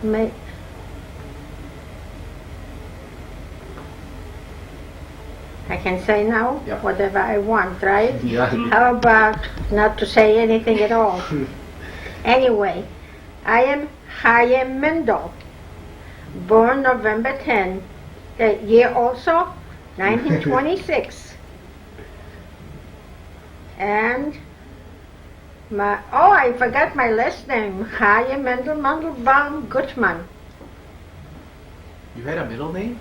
May, I can say now Yep. whatever I want, right? Yeah. How about not to say anything at all? Anyway, I am Chaya Mindall, born November 10, the year also 1926. And I forgot my last name, Chaya Mindall Gutman. You had a middle name?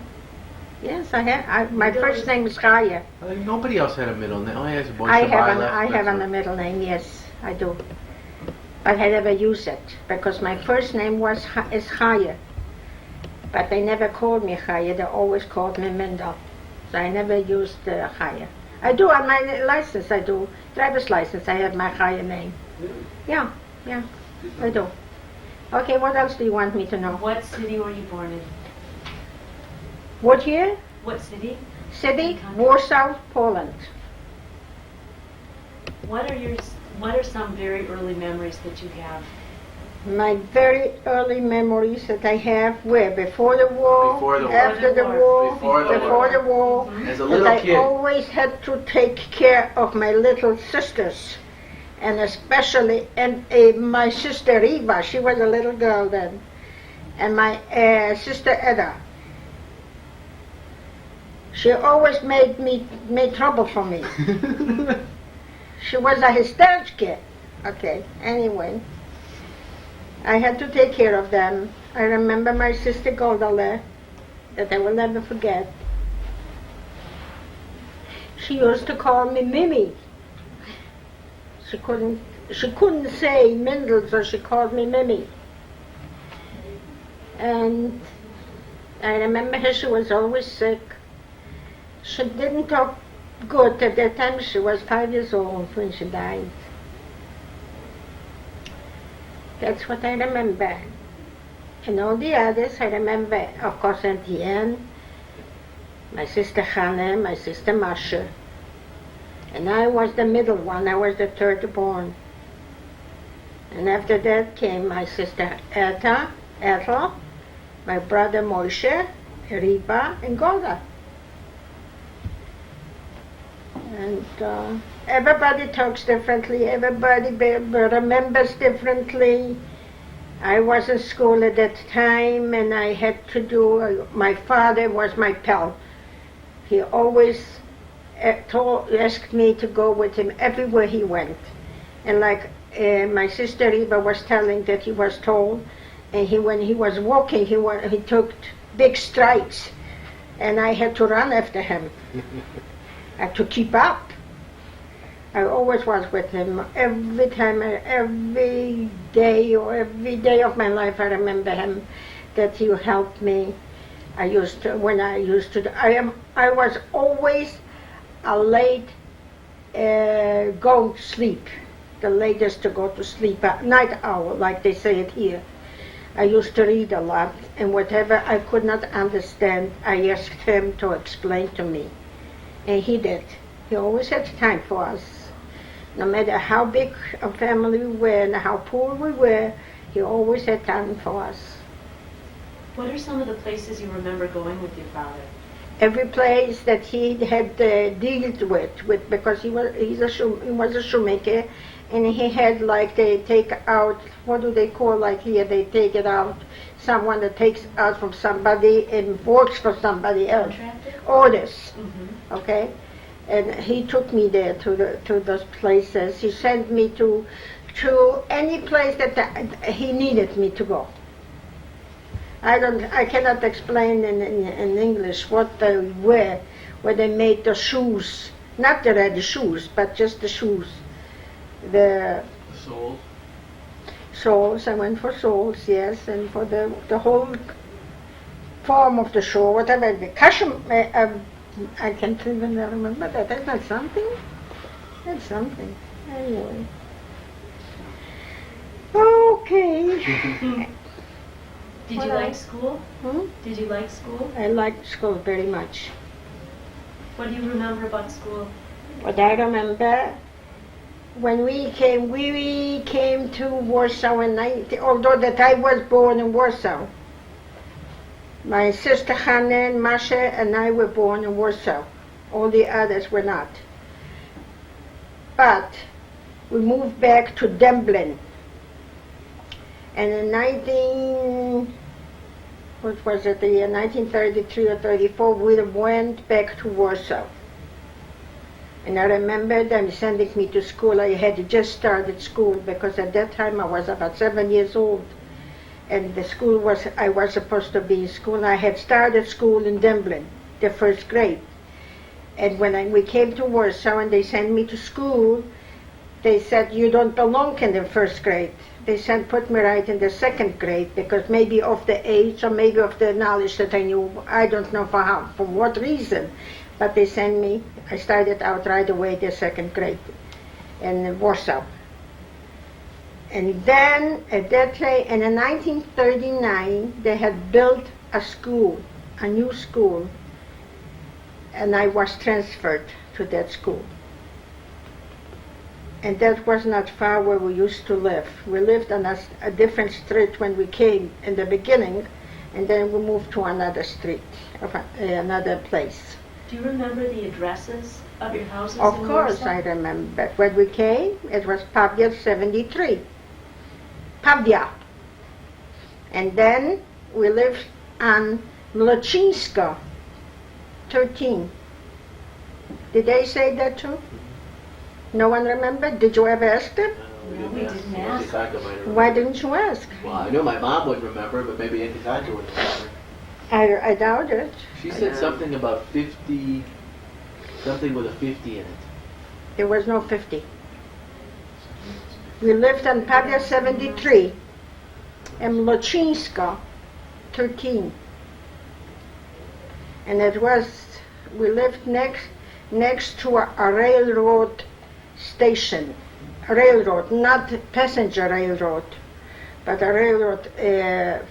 Yes, I had. My first name is Chaya. Nobody else had a middle name. Only has a boy I left. have a middle name, yes, I do. But I never use it because my first name is Chaya. But they never called me Chaya, they always called me Mindall. So I never used Chaya. I do on my license, I do. Driver's license, I have my Chaya name. Yeah, I do. Okay, what else do you want me to know? What city were you born in? What year? What city? City, Warsaw, Poland. What are some very early memories that you have? My very early memories that I have were before the war, Before the war. after the war, Before the war. Mhm. As a That little I kid. always had to take care of my little sisters, and especially my sister Eva. She was a little girl then, and my sister Edda. She always made trouble for me. She was a hysterical kid. Okay, anyway. I had to take care of them. I remember my sister Goldale, that I will never forget. She used to call me Mimi. She couldn't say Mindall, so she called me Mimi. And I remember her, she was always sick. She didn't talk good at that time. She was 5 years old when she died. That's what I remember. And all the others I remember, of course, at the end, my sister Hannah, my sister Masha. And I was the middle one, I was the third born. And after that came my sister Ethel, my brother Moshe, Reba, and Golda. And everybody talks differently, everybody remembers differently. I was in school at that time and I had to do, my father was my pal. He always asked me to go with him everywhere he went. And like my sister Eva was telling that he was told, and when he was walking, he took big strides, and I had to run after him. I had to keep up. I always was with him every time, every day of my life. I remember him, that he helped me. I was always a late go to sleep, the latest to go to sleep, a night owl, like they say it here. I used to read a lot, and whatever I could not understand, I asked him to explain to me. And he did. He always had time for us. No matter how big a family we were and how poor we were, he always had time for us. What are some of the places you remember going with your father? Every place that he had dealt with, because he was a shoemaker, and he had, like, they take out, what do they call, like here they take it out, someone that takes out from somebody and works for somebody else. Contractor? Orders. Mm-hmm. Okay, and he took me there to those places. He sent me to any place that he needed me to go. I cannot explain in English what they were, where they made the shoes, not the ready shoes, but just the shoes. The Soul. soles, I went for soles, yes, and for the whole form of the shoe, whatever, the cushion, I can't even remember that. That's not something? That's something. Anyway. Okay. Did What you else? like school? Hmm? Did you like school? I liked school very much. What do you remember about school? What I remember, When we came to Warsaw in 19, although that I was born in Warsaw. My sister Hannah and Masha and I were born in Warsaw. All the others were not. But we moved back to Demblin. And in what was it, the year 1933 or 34, we went back to Warsaw. And I remember them sending me to school. I had just started school because at that time I was about 7 years old. And I was supposed to be in school. I had started school in Demblin, the first grade. And when we came to Warsaw and they sent me to school, they said, you don't belong in the first grade. They said, put me right in the second grade because maybe of the age or maybe of the knowledge that I knew. I don't know for what reason. But they sent me, I started out right away the second grade in Warsaw. And then, at that time, and in 1939, they had built a school, a new school, and I was transferred to that school. And that was not far where we used to live. We lived on a different street when we came in the beginning, and then we moved to another street, another place. Do you remember the addresses of your houses Of in course Warsaw? I remember. When we came, it was Pavia 73. Pavia. And then we lived on Mlochinska 13. Did they say that too? No one remembered? Did you ever ask them? No, we didn't ask. Auntie Kaika might remember. Why didn't you ask? Well, I know my mom would remember, but maybe Auntie Kaika would remember. I doubt it. She said something about 50, something with a 50 in it. There was no 50. We lived on Pavia 73 and Mlochinska 13. And we lived next to a railroad station. A railroad, not passenger railroad, but a railroad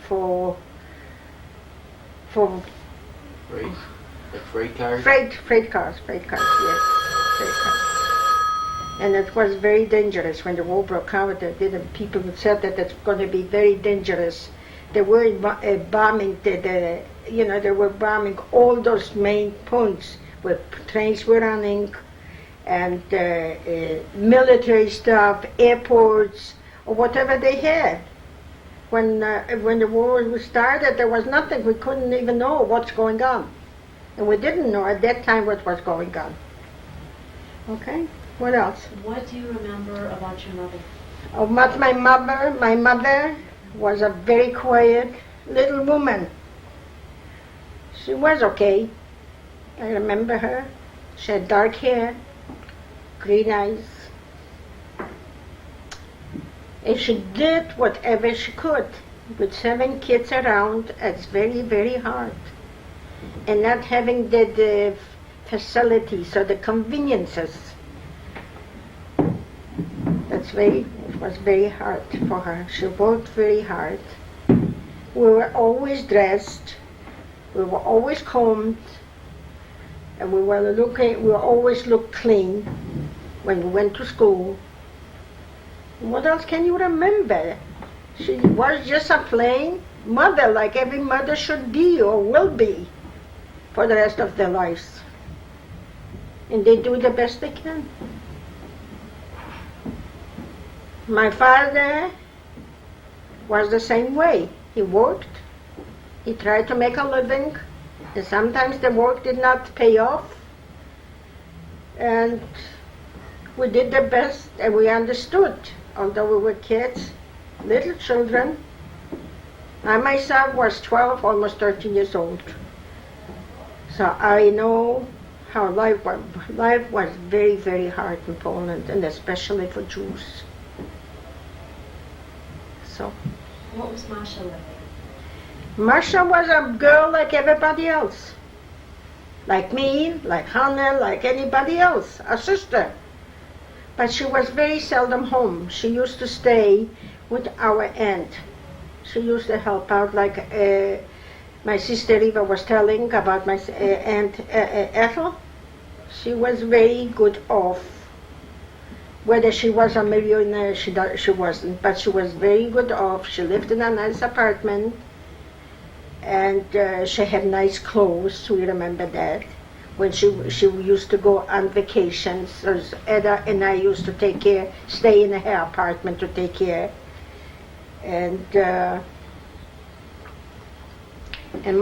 for Freight? Like freight cars? freight cars, yes, freight cars. And it was very dangerous when the war broke out. People said that it's going to be very dangerous. They were bombing they were bombing all those main points where trains were running, and military stuff, airports, or whatever they had. When the war started, there was nothing. We couldn't even know what's going on. And we didn't know at that time what was going on. Okay, what else? What do you remember about your mother? About my mother was a very quiet little woman. She was okay. I remember her. She had dark hair, green eyes. And she did whatever she could. With 7 kids around, it's very, very hard. And not having the facilities or the conveniences. It was very hard for her. She worked very hard. We were always dressed. We were always combed. And we always looked clean when we went to school. What else can you remember? She was just a plain mother, like every mother should be or will be for the rest of their lives. And they do the best they can. My father was the same way. He worked. He tried to make a living. And sometimes the work did not pay off. And we did the best, and we understood. Although we were kids, little children. I myself was 12, almost 13 years old. So I know how life was. Life was very, very hard in Poland, and especially for Jews. So, What was Masha like? Masha was a girl like everybody else. Like me, like Hannah, like anybody else, a sister. But she was very seldom home. She used to stay with our aunt. She used to help out, like my sister Eva was telling about my aunt Ethel. She was very good off Whether she was a millionaire, she wasn't, but she was very good off. She lived in a nice apartment, and she had nice clothes. We remember that. When she used to go on vacations, so Edda and I used to stay in her apartment to take care. And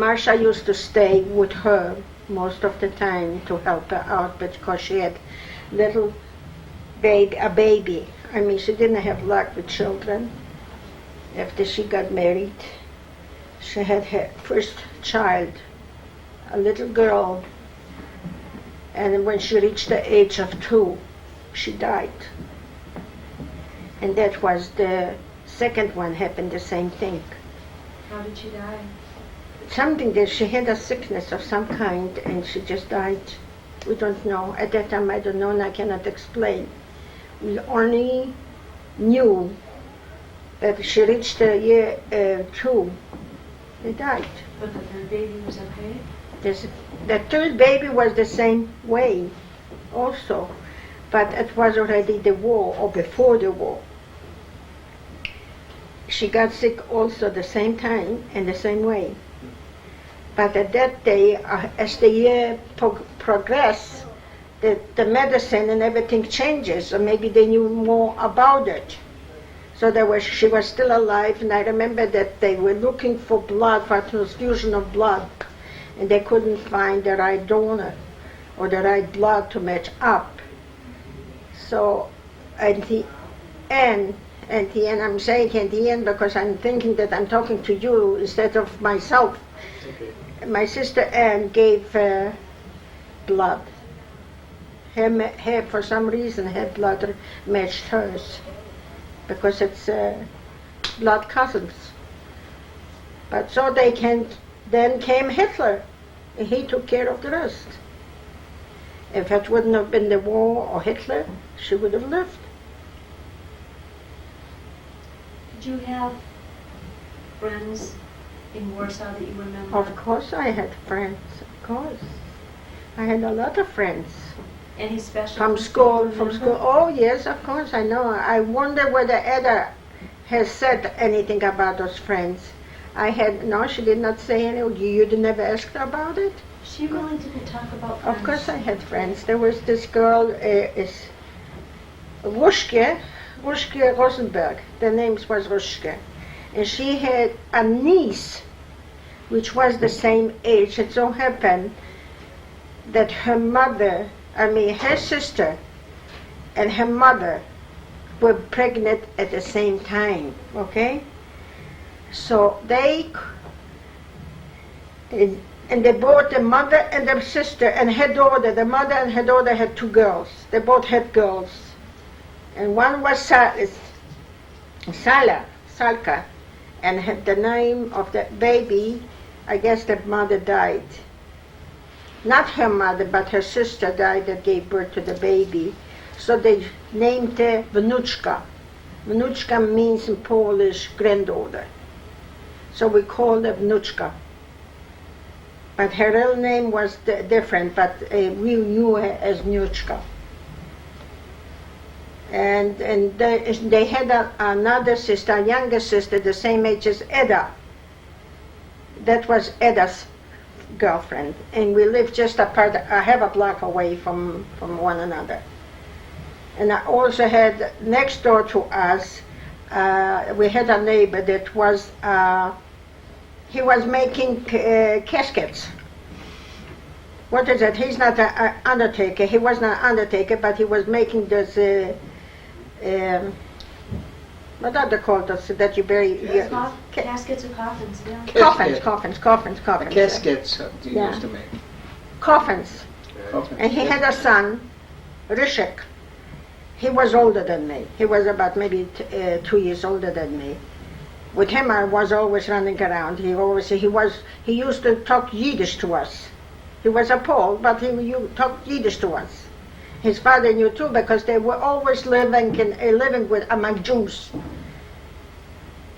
Marcia used to stay with her most of the time to help her out because she had a baby. I mean, she didn't have luck with children. After she got married, she had her first child, a little girl, and when she reached the age of 2, she died. And that was the second one, happened the same thing. How did she die? Something that she had a sickness of some kind and she just died. We don't know. At that time I don't know and I cannot explain. We only knew that she reached the year 2. They died. But the third baby was okay? The third baby was the same way also, but it was already the war or before the war. She got sick also the same time and the same way. But at that day, as the year progressed, the medicine and everything changes, or maybe they knew more about it. So she was still alive, and I remember that they were looking for blood, for transfusion of blood, and they couldn't find the right donor or the right blood to match up. So at the end, I'm saying at the end because I'm thinking that I'm talking to you instead of myself. Okay. My sister Anne gave blood. Her, for some reason, her blood matched hers because it's blood cousins. But so then came Hitler, and he took care of the rest. If it wouldn't have been the war or Hitler, she would have lived. Did you have friends in Warsaw that you remember? Of course I had friends, of course. I had a lot of friends. Any special From ones that school, you from remember? school. Oh yes, of course, I know. I wonder whether Edda has said anything about those friends. No, she did not say anything. You never asked her about it? She really didn't talk about friends. Of course I had friends. There was this girl, is Rushke Rosenberg. The name was Rushke. And she had a niece which was the same age. It so happened that her sister and her mother were pregnant at the same time, okay? So they brought the mother and the sister and her daughter. The mother and her daughter had 2 girls. They both had girls. And one was Salka, and had the name of the baby, I guess the mother died. Not her mother, but her sister died that gave birth to the baby. So they named her Wnuczka. Wnuczka means in Polish granddaughter. So we called her Wnuczka. But her real name was different, but we knew her as Wnuczka. And they had another sister, a younger sister, the same age as Edda. That was Edda's girlfriend, and we lived just apart, a half a block away from one another. And I also had next door to us, we had a neighbor that was, he was making caskets. What is it? He's not an undertaker. He was not an undertaker, but he was making this, what are they called, that you bury? Caskets or coffins, yeah. Coffins. Caskets you Yeah. used to make. Coffins. Coffins. And he had a son, Ryszek. He was older than me. He was about maybe 2 years older than me. With him, I was always running around. He used to talk Yiddish to us. He was a Pole, but he talked Yiddish to us. His father knew too, because they were always living among Jews.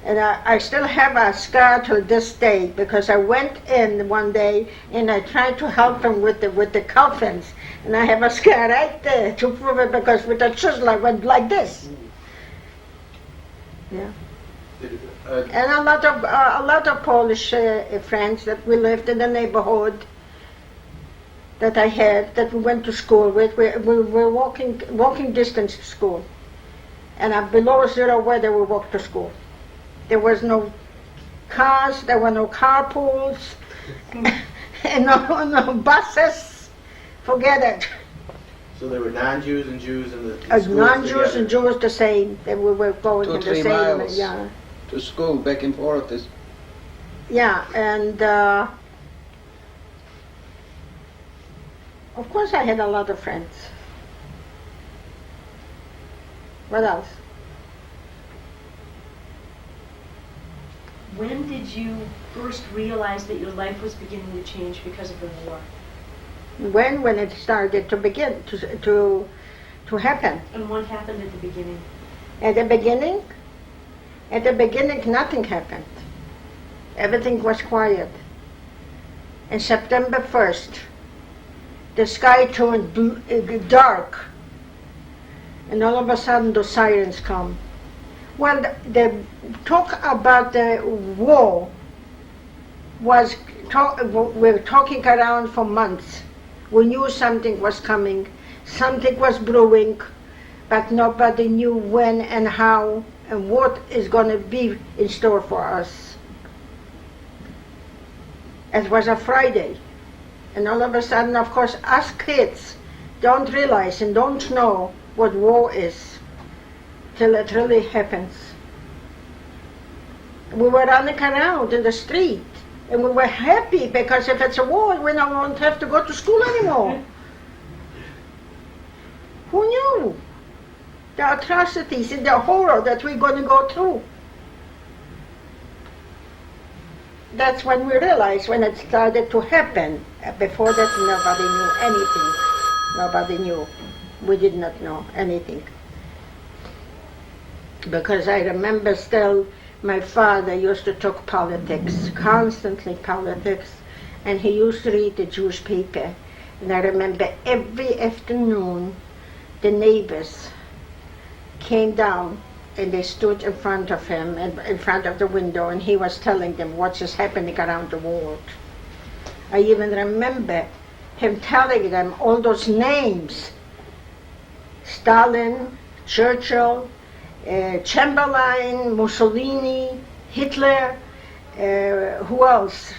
And I still have a scar to this day because I went in one day and I tried to help him with the coffins. And I have a scar right there to prove it because with the chisel I went like this. Yeah. And a lot of Polish friends that we lived in the neighborhood that I had, that we went to school with. We were walking distance to school. And below zero weather we walked to school. There was no cars, there were no carpools, and no buses. Forget it. So there were non-Jews and Jews in the As schools non-Jews together. and Jews the same. That we were going 2 to or the 3 same. miles. Yeah, To school, back and forth. yeah, and of course I had a lot of friends. What else? When did you first realize that your life was beginning to change because of the war? When it started to begin to happen. And what happened at the beginning? At the beginning, nothing happened. Everything was quiet. And September 1st, the sky turned dark, and all of a sudden the sirens come. Well, the talk about the war we were talking around for months. We knew something was coming, something was brewing, but nobody knew when and how and what is going to be in store for us. It was a Friday, and all of a sudden, of course, us kids don't realize and don't know what war is till it really happens. We were running around in the street, and we were happy because if it's a war, we don't have to go to school anymore. Who knew the atrocities and the horror that we're going to go through? That's when we realized, when it started to happen. Before that, nobody knew anything. Nobody knew. We did not know anything. Because I remember still, my father used to talk politics, constantly politics, and he used to read the Jewish paper. And I remember every afternoon, the neighbors came down and they stood in front of him, in front of the window, and he was telling them what is happening around the world. I even remember him telling them all those names: Stalin, Churchill, Chamberlain, Mussolini, Hitler, who else?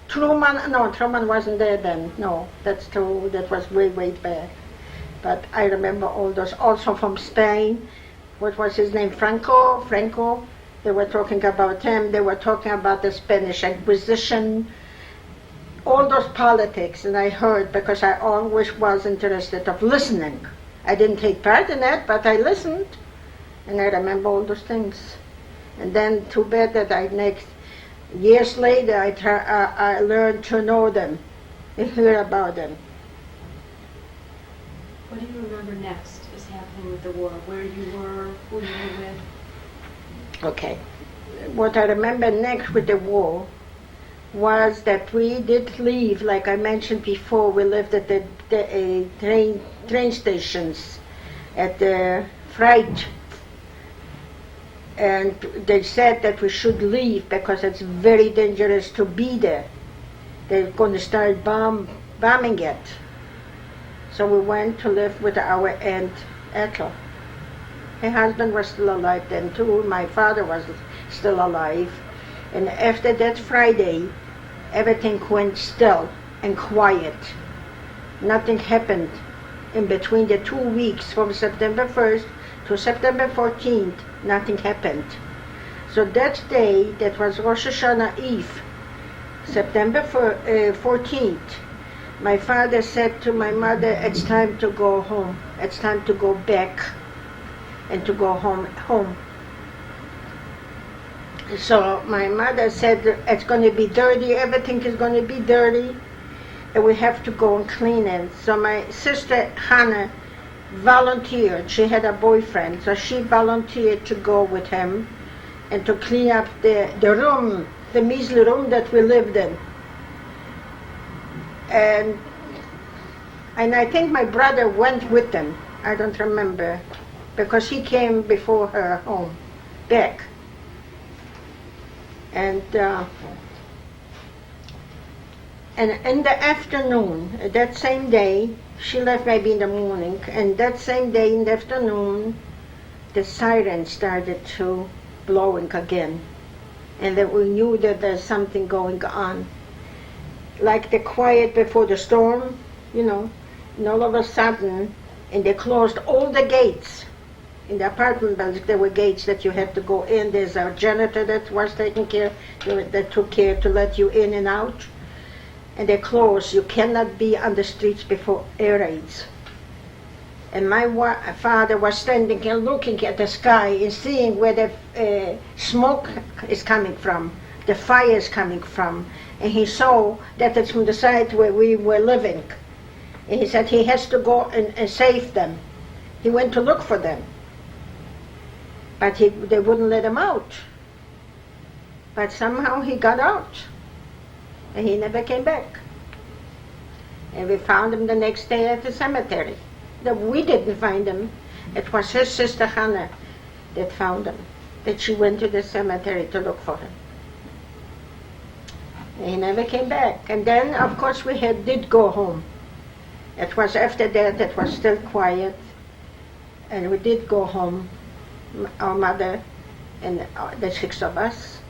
Truman. No, Truman wasn't there then. No, that was way back. But I remember all those, also from Spain. What was his name? Franco. They were talking about him. They were talking about the Spanish Inquisition. All those politics, and I heard, because I always was interested of listening. I didn't take part in it, but I listened, and I remember all those things. And then, too bad that years later, I learned to know them, and hear about them. What do you remember next is happening with the war? Where you were, who you were with? Okay. What I remember next with the war was that we did leave, like I mentioned before. We lived at the train stations, at the freight, and they said that we should leave because it's very dangerous to be there. They're going to start bombing it. So we went to live with our Aunt Ethel. Her husband was still alive then too. My father was still alive. And after that Friday, everything went still and quiet. Nothing happened in between the 2 weeks from September 1st to September 14th. Nothing happened. So that day, that was Rosh Hashanah Eve, September 14th, my father said to my mother, it's time to go home. It's time to go back and to go home. So my mother said, it's going to be dirty, everything is going to be dirty, and we have to go and clean it. So my sister Hannah volunteered. She had a boyfriend, so she volunteered to go with him and to clean up the room, the measly room that we lived in. And I think my brother went with them. I don't remember, because he came before her home, back. And in the afternoon, that same day, she left maybe in the morning, and that same day in the afternoon, the siren started to blowing again, and that we knew that there's something going on, like the quiet before the storm, you know. And all of a sudden, and they closed all the gates. In the apartment building, there were gates that you had to go in. There's a janitor that was taking care, that took care to let you in and out. And they closed. You cannot be on the streets before air raids. And my father was standing and looking at the sky and seeing where the smoke is coming from, the fire is coming from. And he saw that it's from the side where we were living. And he said he has to go and save them. He went to look for them. But they wouldn't let him out. But somehow he got out. And he never came back. And we found him the next day at the cemetery. We didn't find him. It was his sister Hannah that found him. That she went to the cemetery to look for him. And he never came back. And then, of course, we did go home. It was after that, it was still quiet. And we did go home, our mother and the 6 of us.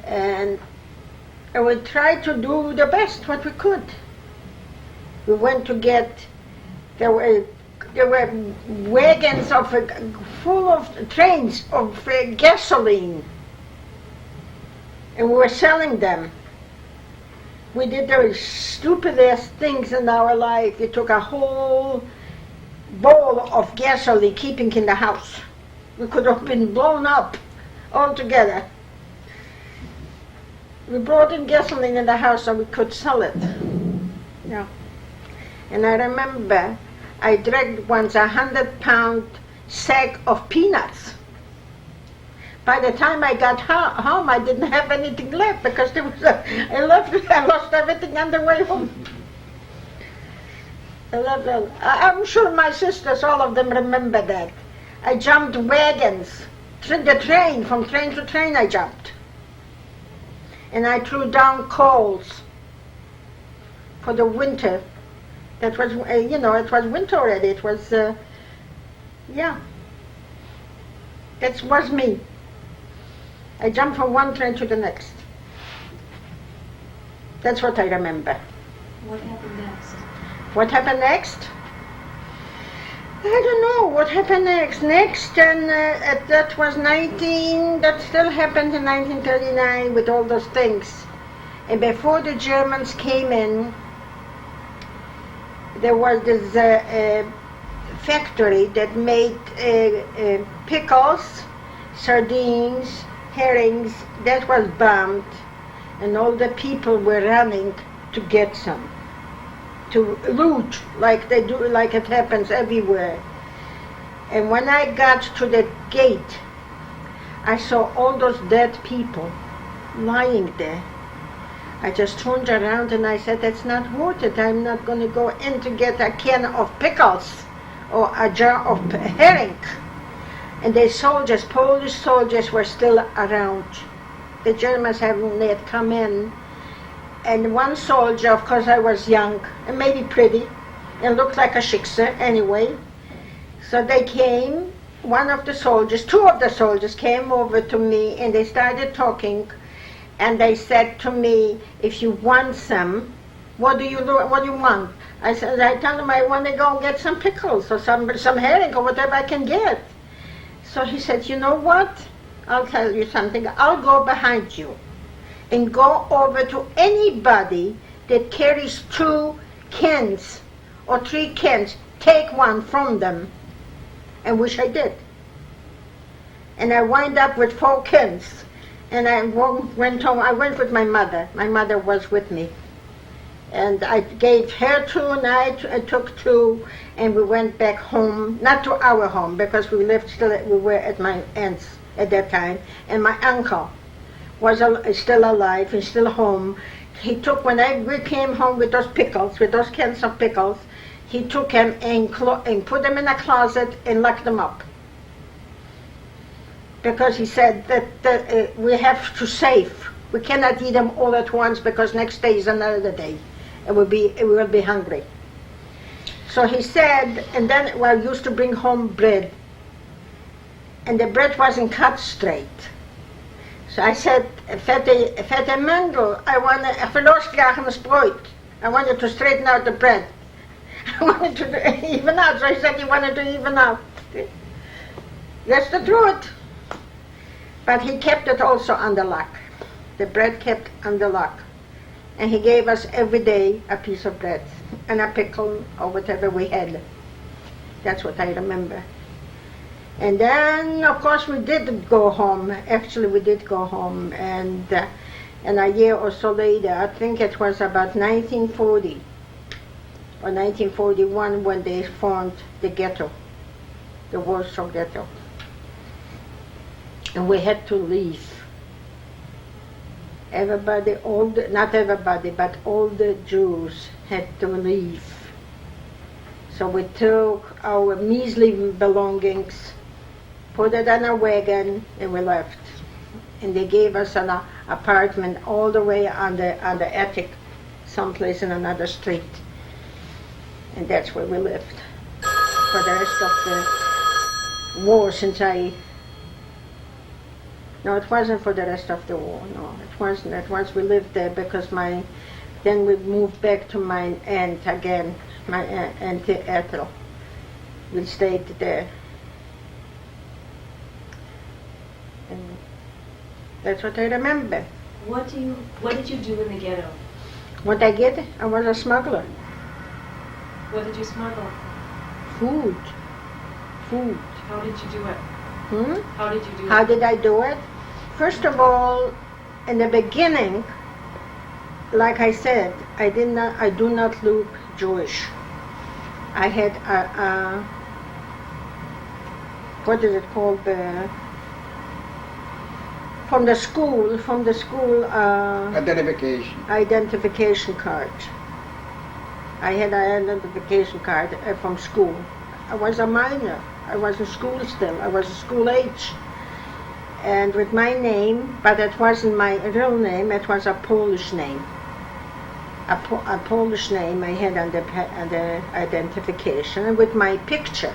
And we tried to do the best what we could. We went to get, there were wagons full of trains of gasoline, and we were selling them. We did the stupidest things in our life. We took a whole bowl of gasoline, keeping in the house. We could have been blown up altogether. We brought in gasoline in the house so we could sell it. Yeah. And I remember I dragged once 100-pound sack of peanuts. By the time I got home, I didn't have anything left because there was I lost everything on the way home. I'm sure my sisters, all of them, remember that. I jumped wagons, the train, from train to train I jumped. And I threw down coals for the winter. That was, it was winter already. It was, yeah. That was me. I jumped from one train to the next. That's what I remember. What happened next? What happened next? I don't know what happened next. And that was that still happened in 1939 with all those things. And before the Germans came in, there was this factory that made pickles, sardines, herrings. That was bombed, and all the people were running to get some, to loot like they do, like it happens everywhere. And when I got to the gate, I saw all those dead people lying there. I just turned around and I said, that's not worth it. I'm not going to go in to get a can of pickles or a jar of herring. And the soldiers, Polish soldiers, were still around. The Germans haven't yet come in. And one soldier, of course I was young and maybe pretty and looked like a shiksa anyway. So they came, two of the soldiers came over to me and they started talking. And they said to me, if you want some, what do you want? I told them I want to go and get some pickles or some herring or whatever I can get. So he said, you know what? I'll tell you something. I'll go behind you and go over to anybody that carries 2 cans or 3 cans. Take one from them. And which I did. And I wind up with 4 cans. And I went home. I went with my mother. My mother was with me. And I gave her two and I took two, and we went back home, not to our home because we were at my aunt's at that time, and my uncle was still alive and still home. He took, we came home with those pickles, with those cans of pickles, he took them and put them in a closet and locked them up. Because he said that we have to save. We cannot eat them all at once because next day is another day. We will be hungry. So he said, and then we used to bring home bread. And the bread wasn't cut straight. So I said, Vette Mindall, I want a verloosgedragenes brood. I wanted to straighten out the bread. I wanted to even out. So he said he wanted to even out. That's the truth. But he kept it also under lock. The bread kept under lock. And he gave us every day a piece of bread and a pickle or whatever we had. That's what I remember. And then, of course, we did go home. Actually, we did go home. And a year or so later, I think it was about 1940 or 1941 when they formed the ghetto, the Warsaw Ghetto. And we had to leave. Everybody, not everybody, but all the Jews had to leave. So we took our measly belongings, put it on a wagon, and we left. And they gave us an apartment all the way on the attic, someplace in another street. And that's where we lived for the rest of the war No, it wasn't for the rest of the war. No, it wasn't. It was we lived there because then we moved back to my aunt again, my Aunt Ethel. We stayed there. And that's what I remember. What did you do in the ghetto? What I did? I was a smuggler. What did you smuggle? Food. How did you do it? How did you do it? How did I do it? First of all, in the beginning, like I said, I do not look Jewish. I had what is it called? From the school. Identification card. I had an identification card from school. I was a minor. I was in school still. I was school age. And with my name, but it wasn't my real name, it was a Polish name. A Polish name I had on the identification, and with my picture.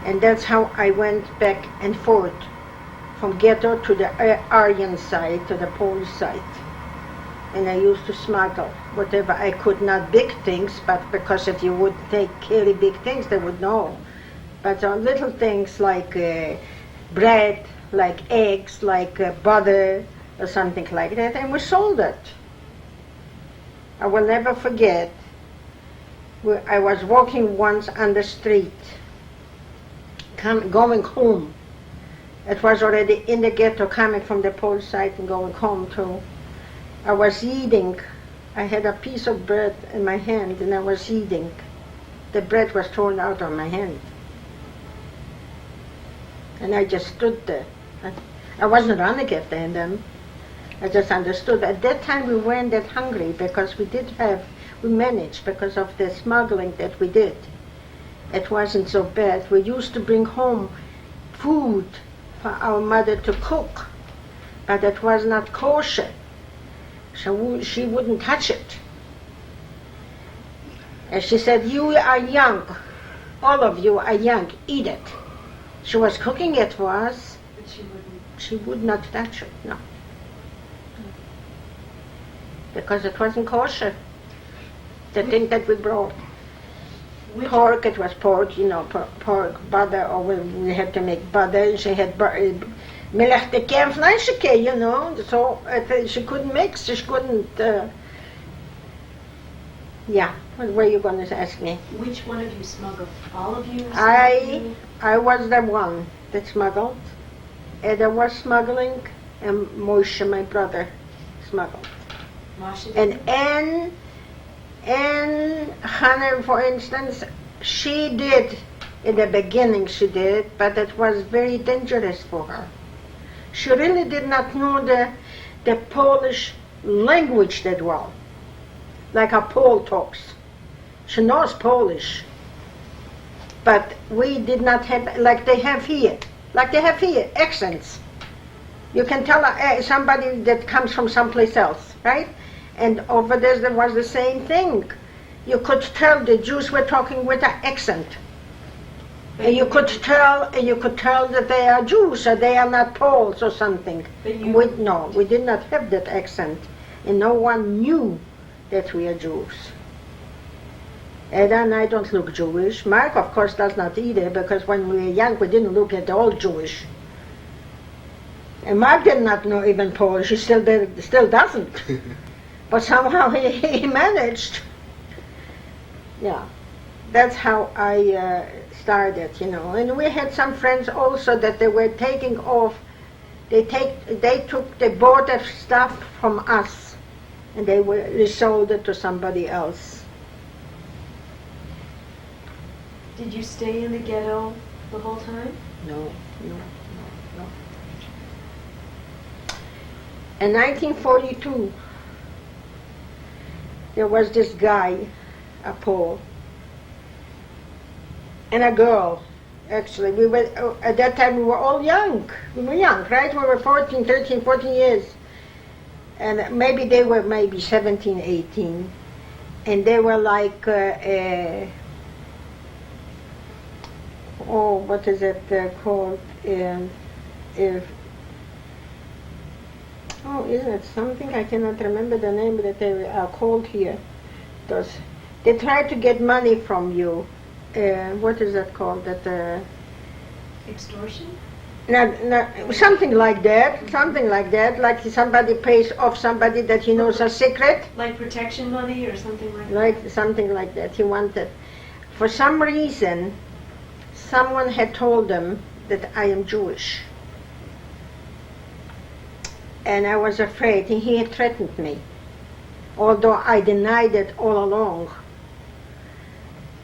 And that's how I went back and forth from ghetto to the Aryan side, to the Polish side. And I used to smuggle whatever I could, not big things, but because if you would carry big things, they would know. But on little things like bread, like eggs, like butter, or something like that, and we sold it. I will never forget, I was walking once on the street, going home. It was already in the ghetto, coming from the Polish side and going home too. I was eating. I had a piece of bread in my hand and I was eating. The bread was torn out of my hand. And I just stood there. I wasn't running after them. I just understood. At that time we weren't that hungry because we managed because of the smuggling that we did. It wasn't so bad. We used to bring home food for our mother to cook, but it was not kosher. So she wouldn't touch it. And she said, "You are young. All of you are young. Eat it." She was cooking it for us. But she wouldn't. She would not touch it, no. Because it wasn't kosher. The thing that we brought. Pork, it was pork, pork, butter, or we had to make butter. She had melech de kern vleesje, so she couldn't mix, she couldn't, yeah, what were you going to ask me? Which one of you smuggled? All of you? I was the one that smuggled. Ada was smuggling, and Moshe, my brother, smuggled. Moshe And Anne And Hannah, for instance, she did, in the beginning she did, but it was very dangerous for her. She really did not know the Polish language that well, like a Pole talks. She knows Polish, but we did not have, like they have here, accents. You can tell somebody that comes from someplace else, right? And over there was the same thing. You could tell the Jews were talking with an accent. And you could tell that they are Jews or they are not Poles or something. We did not have that accent, and no one knew that we are Jews. Ada and I don't look Jewish. Mark, of course, does not either, because when we were young, we didn't look at all Jewish. And Mark did not know even Polish. He still doesn't. But somehow he managed. Yeah, that's how I started, And we had some friends also that they were taking off. They bought the stuff from us, and they resold it to somebody else. Did you stay in the ghetto the whole time? No. In 1942, there was this guy, a Pole, and a girl. Actually, we were at that time we were all young. We were young, right? We were 13, 14 years, and maybe they were 17, 18, and they were like, what is it called? Isn't it something? I cannot remember the name that they are called here. They try to get money from you. What is that called? Extortion? No, something like that. Like somebody pays off somebody that he knows a secret. Like protection money or something like that? Like something like that. He wanted. For some reason, someone had told them that I am Jewish. And I was afraid, and he had threatened me, although I denied it all along.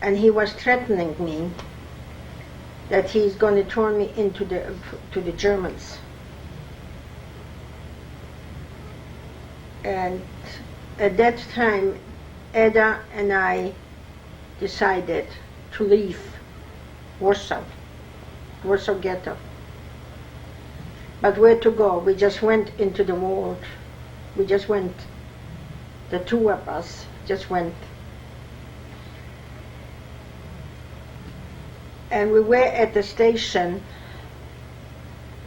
And he was threatening me that he's going to turn me into to the Germans. And at that time, Ada and I decided to leave Warsaw Ghetto. But where to go? We just went into the world. We just went. The two of us just went. And we were at the station.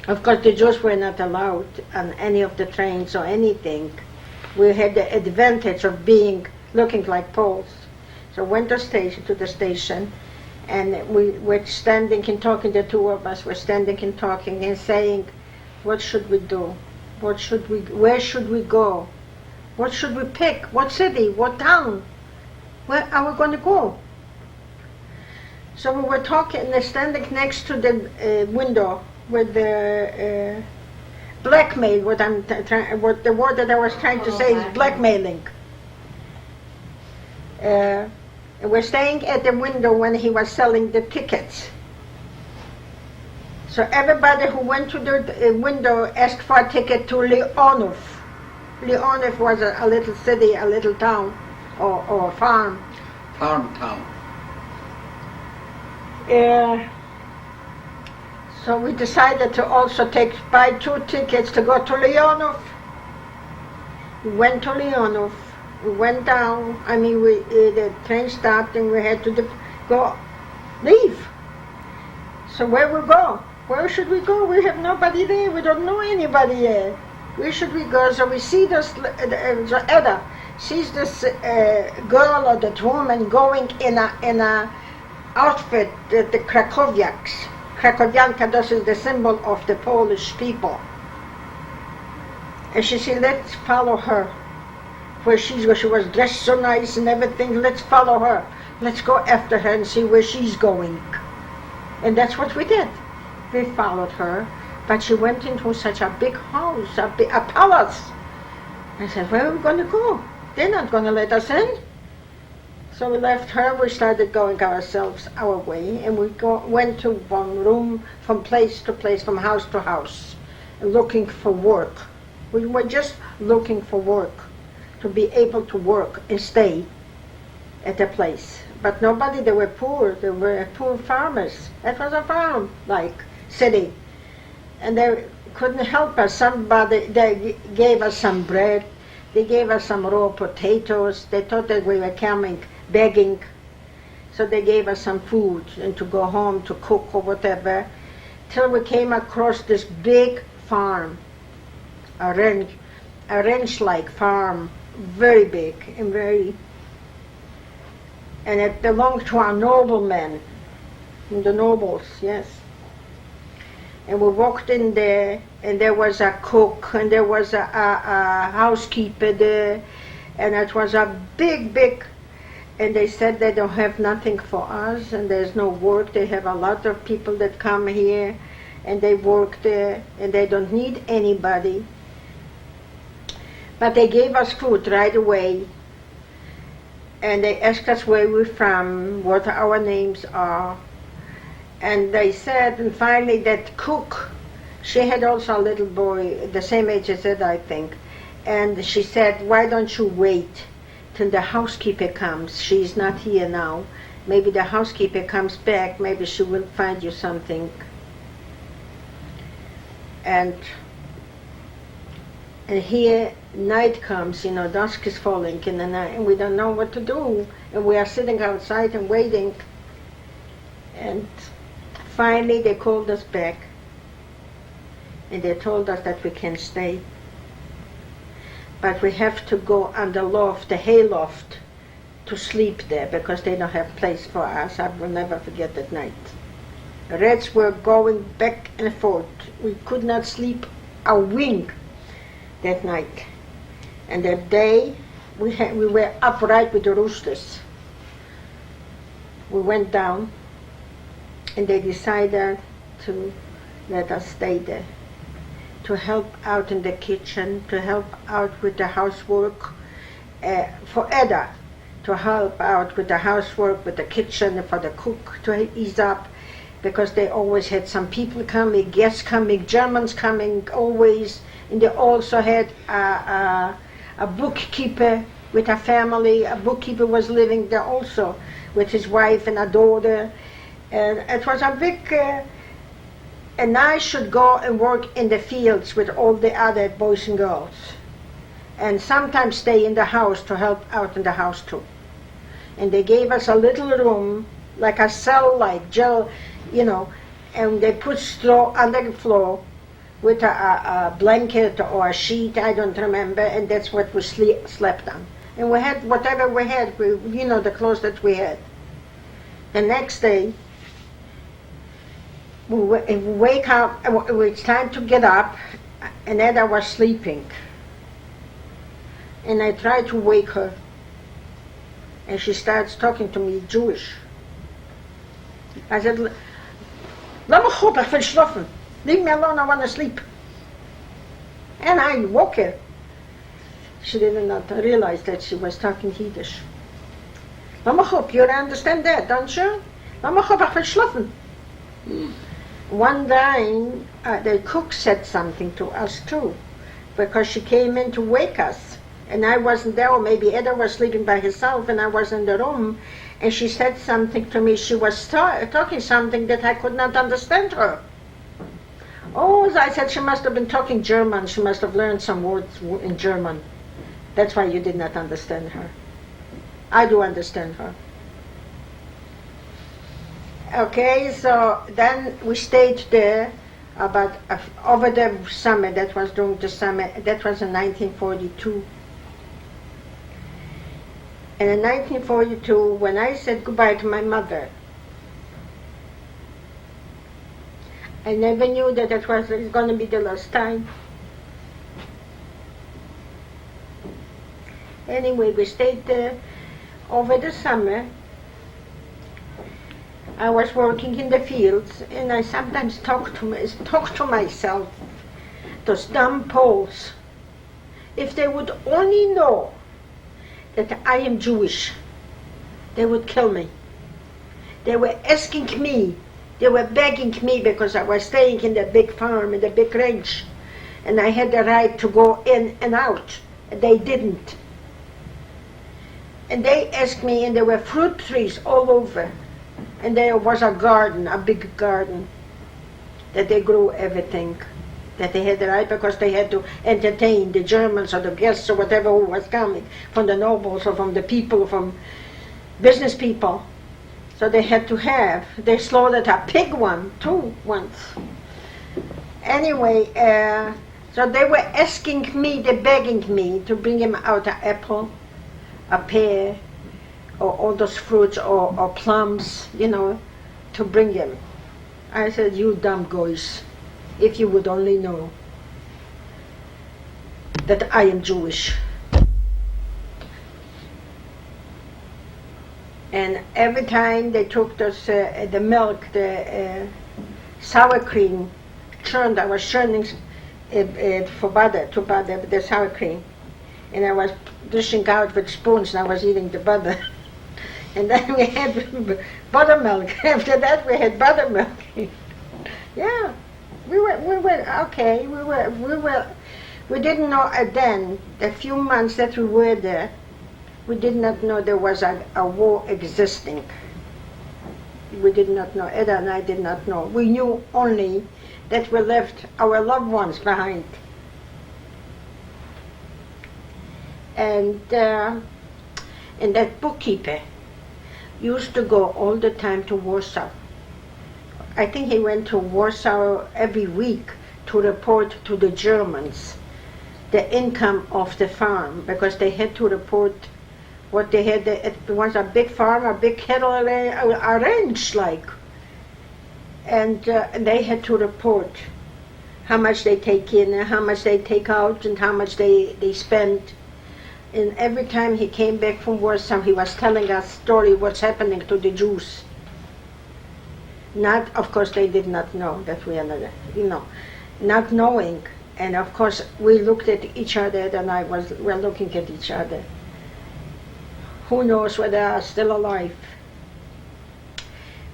Of course, the Jews were not allowed on any of the trains or anything. We had the advantage of looking like Poles. So went to the station, and we were standing and talking. The two of us were standing and talking and saying, what should we do? Where should we go? What should we pick? What city? What town? Where are we going to go? So we were talking and standing next to the window with the blackmail. What the word that I was trying to say is blackmailing. And we're staying at the window when he was selling the tickets. So everybody who went to the window asked for a ticket to Leonov. Leonov was a little city, a little town, or farm. Farm town. So we decided to also buy 2 tickets to go to Leonov. We went to Leonov. We went down. The train stopped and we had to leave. So where we go? Where should we go? We have nobody there. We don't know anybody there. Where should we go? So we see this, Ada sees this girl or that woman going in a outfit, the Krakowiaks. Krakowianka, this is the symbol of the Polish people. And she said, let's follow her. Where she was dressed so nice and everything, let's follow her. Let's go after her and see where she's going. And that's what we did. We followed her, but she went into such a big house, a palace. I said, where are we going to go? They're not going to let us in. So we left her, we started going ourselves our way, and we went to one room, from place to place, from house to house, looking for work. We were just looking for work, to be able to work and stay at a place. But nobody, they were poor farmers. That was a farm, like city. And they couldn't help us. They gave us some bread, they gave us some raw potatoes. They thought that we were coming begging, so they gave us some food and to go home to cook or whatever, till we came across this big farm, a ranch-like farm, very big and and it belonged to our noblemen, the nobles, yes. And we walked in there, and there was a cook, and there was a housekeeper there, and it was a big, and they said they don't have nothing for us, and there's no work. They have a lot of people that come here, and they work there, and they don't need anybody. But they gave us food right away, and they asked us where we're from, what our names are, and they said, and finally that cook, she had also a little boy, the same age as Ed, I think, and she said, why don't you wait till the housekeeper comes? She's not here now. Maybe the housekeeper comes back, maybe she will find you something. And here night comes, dusk is falling in the night, and we don't know what to do, and we are sitting outside and waiting. And finally they called us back, and they told us that we can stay, but we have to go on the loft, the hay loft, to sleep there, because they don't have place for us. I will never forget that night. The rats were going back and forth. We could not sleep a wink that night. And that day, we were upright with the roosters. We went down, and they decided to let us stay there, to help out in the kitchen, to help out with the housework, for Edda, to help out with the housework, with the kitchen, for the cook to ease up, because they always had some people coming, guests coming, Germans coming always, and they also had a bookkeeper with a family. A bookkeeper was living there also with his wife and a daughter, and it was a big, and I should go and work in the fields with all the other boys and girls, and sometimes stay in the house to help out in the house too. And they gave us a little room, like a cell, like gel, and they put straw under the floor with a blanket or a sheet, I don't remember, and that's what we slept on. And we had whatever we had, the clothes that we had. The next day, we wake up, it's time to get up, and Edda was sleeping. And I tried to wake her, and she starts talking to me Jewish. I said, "Laat me goed, ik wil slapen. Leave me alone, I want to sleep." And I woke her. She did not realize that she was talking Yiddish. "Laat me goed, you understand that, don't you? Laat me goed, ik wil slapen." One time, the cook said something to us too, because she came in to wake us, and I wasn't there, or maybe Edda was sleeping by herself, and I was in the room, and she said something to me. She was talking something that I could not understand her. Oh, I said she must have been talking German. She must have learned some words in German. That's why you did not understand her. I do understand her. Okay, so then we stayed there about over the summer. That was during the summer. That was in 1942. And in 1942, when I said goodbye to my mother, I never knew that it was going to be the last time. Anyway, we stayed there over the summer. I was working in the fields, and I sometimes talk to myself, those dumb Poles, if they would only know that I am Jewish, they would kill me. They were asking me, they were begging me because I was staying in the big farm, in the big ranch, and I had the right to go in and out. They didn't. And they asked me, and there were fruit trees all over. And there was a garden, a big garden, that they grew everything. That they had the right because they had to entertain the Germans or the guests or whatever who was coming, from the nobles or from the people, from business people. So they had to have, they slaughtered a pig one, too, once. Anyway, so they were asking me, they begging me to bring him out an apple, a pear, or all those fruits, or plums, to bring him. I said, you dumb guys, if you would only know that I am Jewish. And every time they took those, the milk, the sour cream, churned, I was churning it for butter, to butter, the sour cream. And I was dishing out with spoons and I was eating the butter. And then we had buttermilk. After that we had buttermilk. Yeah, we were okay. We didn't know then, the few months that we were there, we did not know there was a war existing. We did not know, Edda and I did not know. We knew only that we left our loved ones behind. And that bookkeeper used to go all the time to Warsaw. I think he went to Warsaw every week to report to the Germans the income of the farm, because they had to report what they had. It was a big farm, a big cattle, a ranch like. And they had to report how much they take in and how much they take out and how much they spend. And every time he came back from Warsaw, he was telling us story what's happening to the Jews. Not, of course, they did not know that we are, not knowing. And of course, we looked at each other, and we're looking at each other. Who knows whether they are still alive?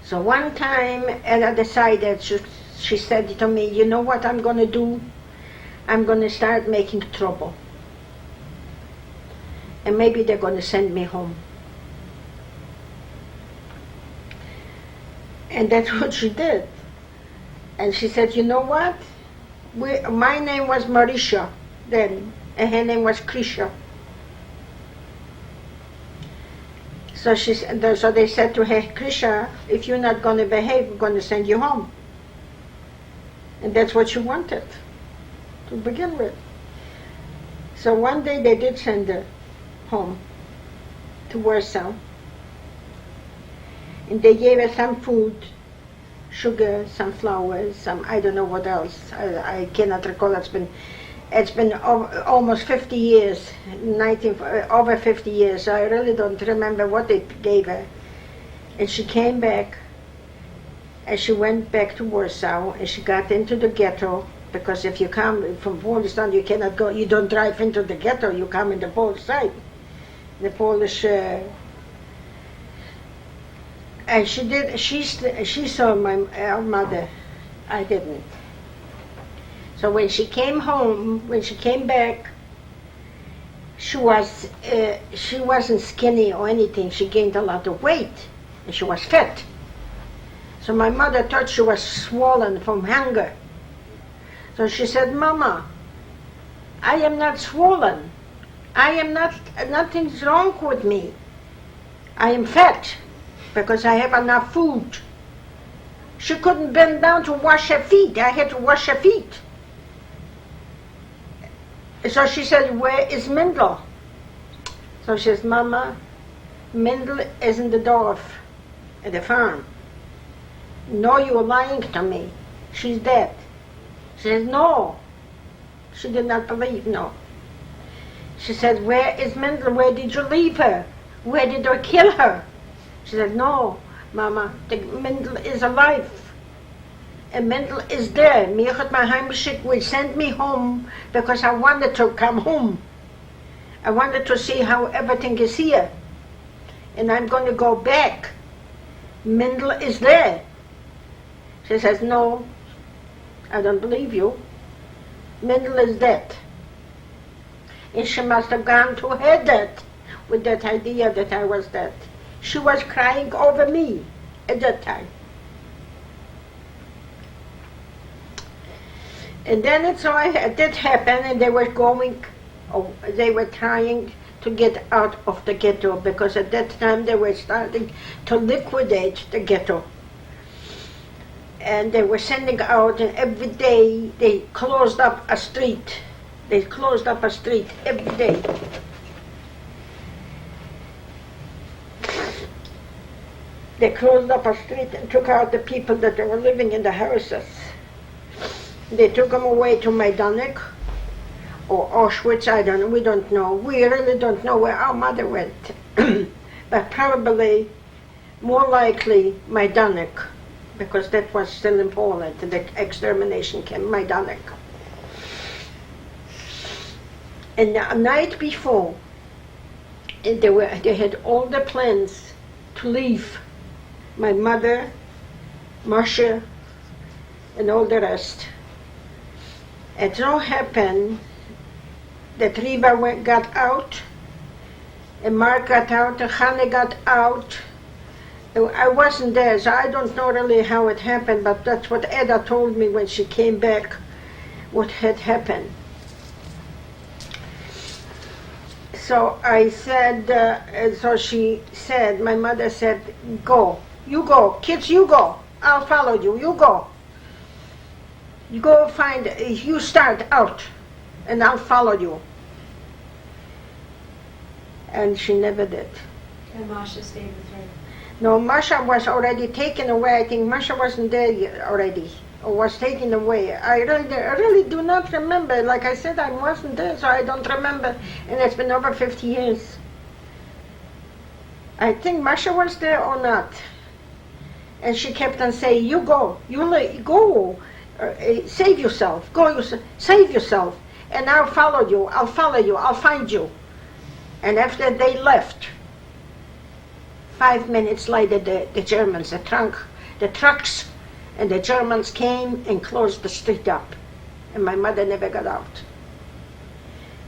So one time, Ella decided, she said to me, you know what I'm going to do? I'm going to start making trouble. And maybe they're going to send me home. And that's what she did. And she said, you know what? My name was Marisha then, and her name was Krisha. So they said to her, Krisha, if you're not going to behave, we're going to send you home. And that's what she wanted to begin with. So one day they did send her home to Warsaw. And they gave her some food, sugar, some flowers, some, I don't know what else. I cannot recall. It's been almost 50 years, over 50 years, so I really don't remember what they gave her. And she came back, and she went back to Warsaw, and she got into the ghetto, because if you come from Polish town, you cannot go, you don't drive into the ghetto, you come in the Polish side. The Polish, and she saw our mother, I didn't. So when she came home, when she came back, she wasn't skinny or anything. She gained a lot of weight, and she was fat. So my mother thought she was swollen from hunger. So she said, Mama, I am not swollen. Nothing's wrong with me. I am fat because I have enough food. She couldn't bend down to wash her feet. I had to wash her feet. So she said, where is Mindall? So she says, Mama, Mindall is in the dorf at the farm. No, you're lying to me. She's dead. She says, no. She did not believe, no. She said, where is Mindall? Where did you leave her? Where did you kill her? She said, no, Mama, Mindall is alive. And Mindall is there. Mir hat my heimgeschickt will send me home because I wanted to come home. I wanted to see how everything is here. and I'm going to go back. Mindall is there. She says, no, I don't believe you. Mindall is dead. And she must have gone to her death with that idea that I was dead. She was crying over me at that time. And then it did happen, and they were trying to get out of the ghetto, because at that time they were starting to liquidate the ghetto. And they were sending out, and every day they closed up a street. They closed up a street every day. They closed up a street and took out the people that were living in the houses. They took them away to Majdanek or Auschwitz, I don't know, we don't know. We really don't know where our mother went. But probably, more likely, Majdanek, because that was still in Poland, the extermination camp, Majdanek. And the night before, they had all the plans to leave. My mother, Masha, and all the rest. It so happened that Riva got out, and Mark got out, and Hanne got out. I wasn't there, so I don't know really how it happened, but that's what Edda told me when she came back, what had happened. So I said, so she said, my mother said, go, you go, kids, you go, I'll follow you, you go. You go find, you start out, and I'll follow you. And she never did. And Masha stayed with her. No, Masha was already taken away. I think Masha wasn't there yet already, or was taken away. I really do not remember. Like I said, I wasn't there, so I don't remember. And it's been over 50 years. I think Masha was there or not. And she kept on saying, you go, go. Save yourself, save yourself, and I'll follow you, I'll find you. And after they left, 5 minutes later, the Germans, the trucks, and the Germans came and closed the street up, and my mother never got out.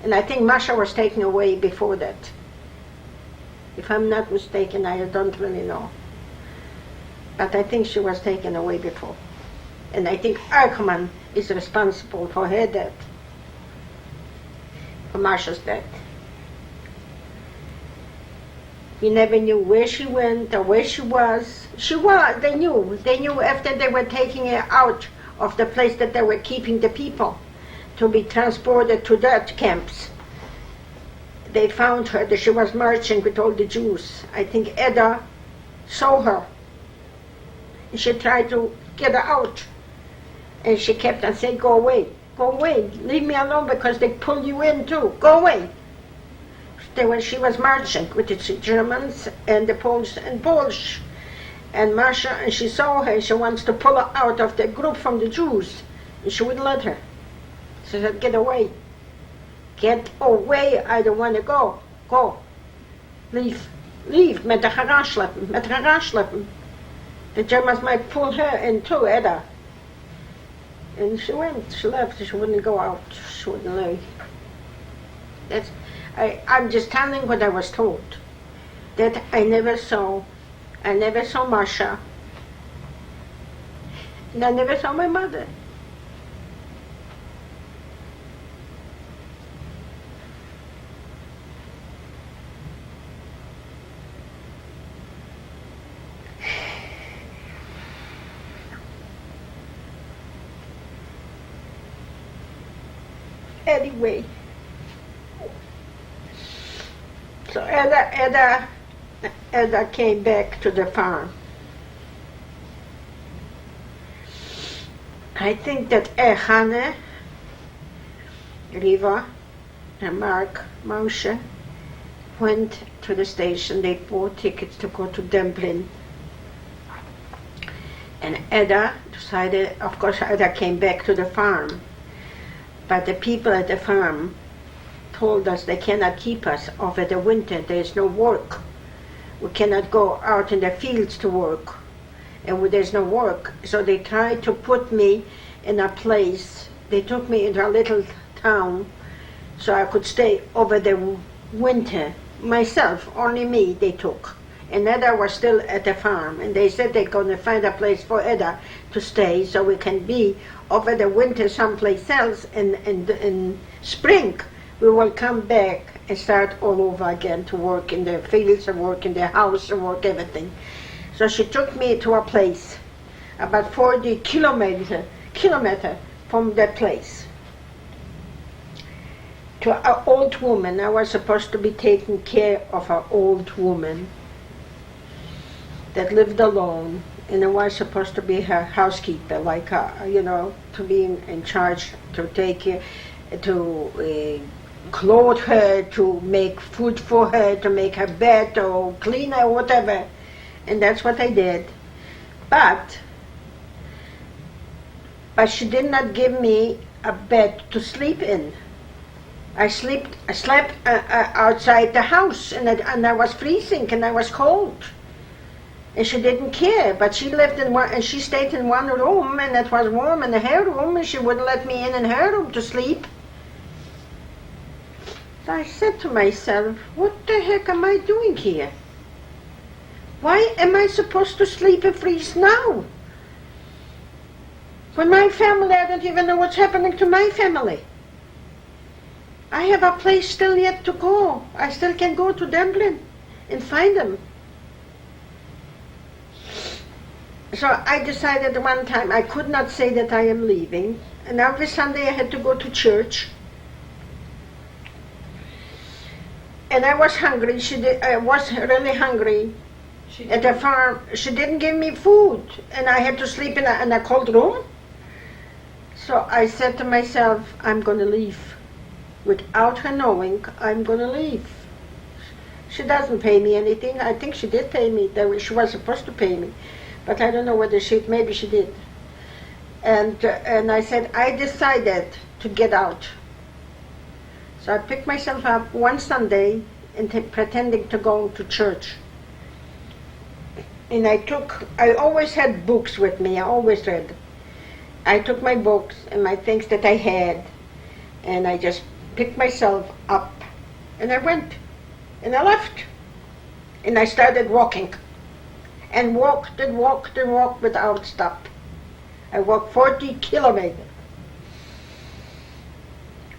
And I think Masha was taken away before that. If I'm not mistaken, I don't really know. But I think she was taken away before. And I think Arkman is responsible for her death, for Masha's death. We never knew where she went or where she was. They knew after they were taking her out of the place that they were keeping the people to be transported to death camps. They found her, that she was marching with all the Jews. I think Edda saw her. And she tried to get her out. And she kept on saying, go away, leave me alone, because they pull you in too, go away. When she was marching with the Germans and the Poles and Polish, and Masha, and she saw her, she wants to pull her out of the group from the Jews, and she wouldn't let her. She said, get away, I don't want to go, leave, met de schleppen. The Germans might pull her in too, Edda. And she left, she wouldn't go out, she wouldn't leave. I'm just telling what I was told. That I never saw Masha. And I never saw my mother. Anyway, so Edda came back to the farm. I think that Hanne, Riva, and Mark, Moshe went to the station. They bought tickets to go to Dublin. And Edda decided, of course, Edda came back to the farm. But the people at the farm told us they cannot keep us over the winter. There is no work. we cannot go out in the fields to work, and there's no work. So they tried to put me in a place. They took me into a little town so I could stay over the winter myself. Only me they took. And Edda was still at the farm, and they said they're going to find a place for Edda to stay so we can be over the winter someplace else, and in spring we will come back and start all over again to work in the fields and work in the house and work everything. So she took me to a place about 40 kilometer from that place, to an old woman. I was supposed to be taking care of an old woman that lived alone, and I was supposed to be her housekeeper, like to be in charge, to take care, to clothe her, to make food for her, to make her bed, or clean her, whatever. And that's what I did. But she did not give me a bed to sleep in. I slept outside the house, and I was freezing, and I was cold. And she didn't care, but she lived in one, and she stayed in one room, and it was warm in her room, and she wouldn't let me in her room to sleep. So I said to myself, what the heck am I doing here? Why am I supposed to sleep and freeze now? When my family, I don't even know what's happening to my family. I have a place still yet to go. I still can go to Dublin and find them. So I decided one time I could not say that I am leaving, and every Sunday I had to go to church. And I was hungry. I was really hungry at the farm. She didn't give me food, and I had to sleep in a cold room. So I said to myself, I'm going to leave. Without her knowing, I'm going to leave. She doesn't pay me anything. I think she did pay me. She was supposed to pay me. But I don't know whether maybe she did. And I said, I decided to get out. So I picked myself up one Sunday and pretending to go to church. And I always had books with me, I always read. I took my books and my things that I had, and I just picked myself up, and I went, and I left. And I started walking. And walked and walked and walked without stop. I walked 40 kilometers.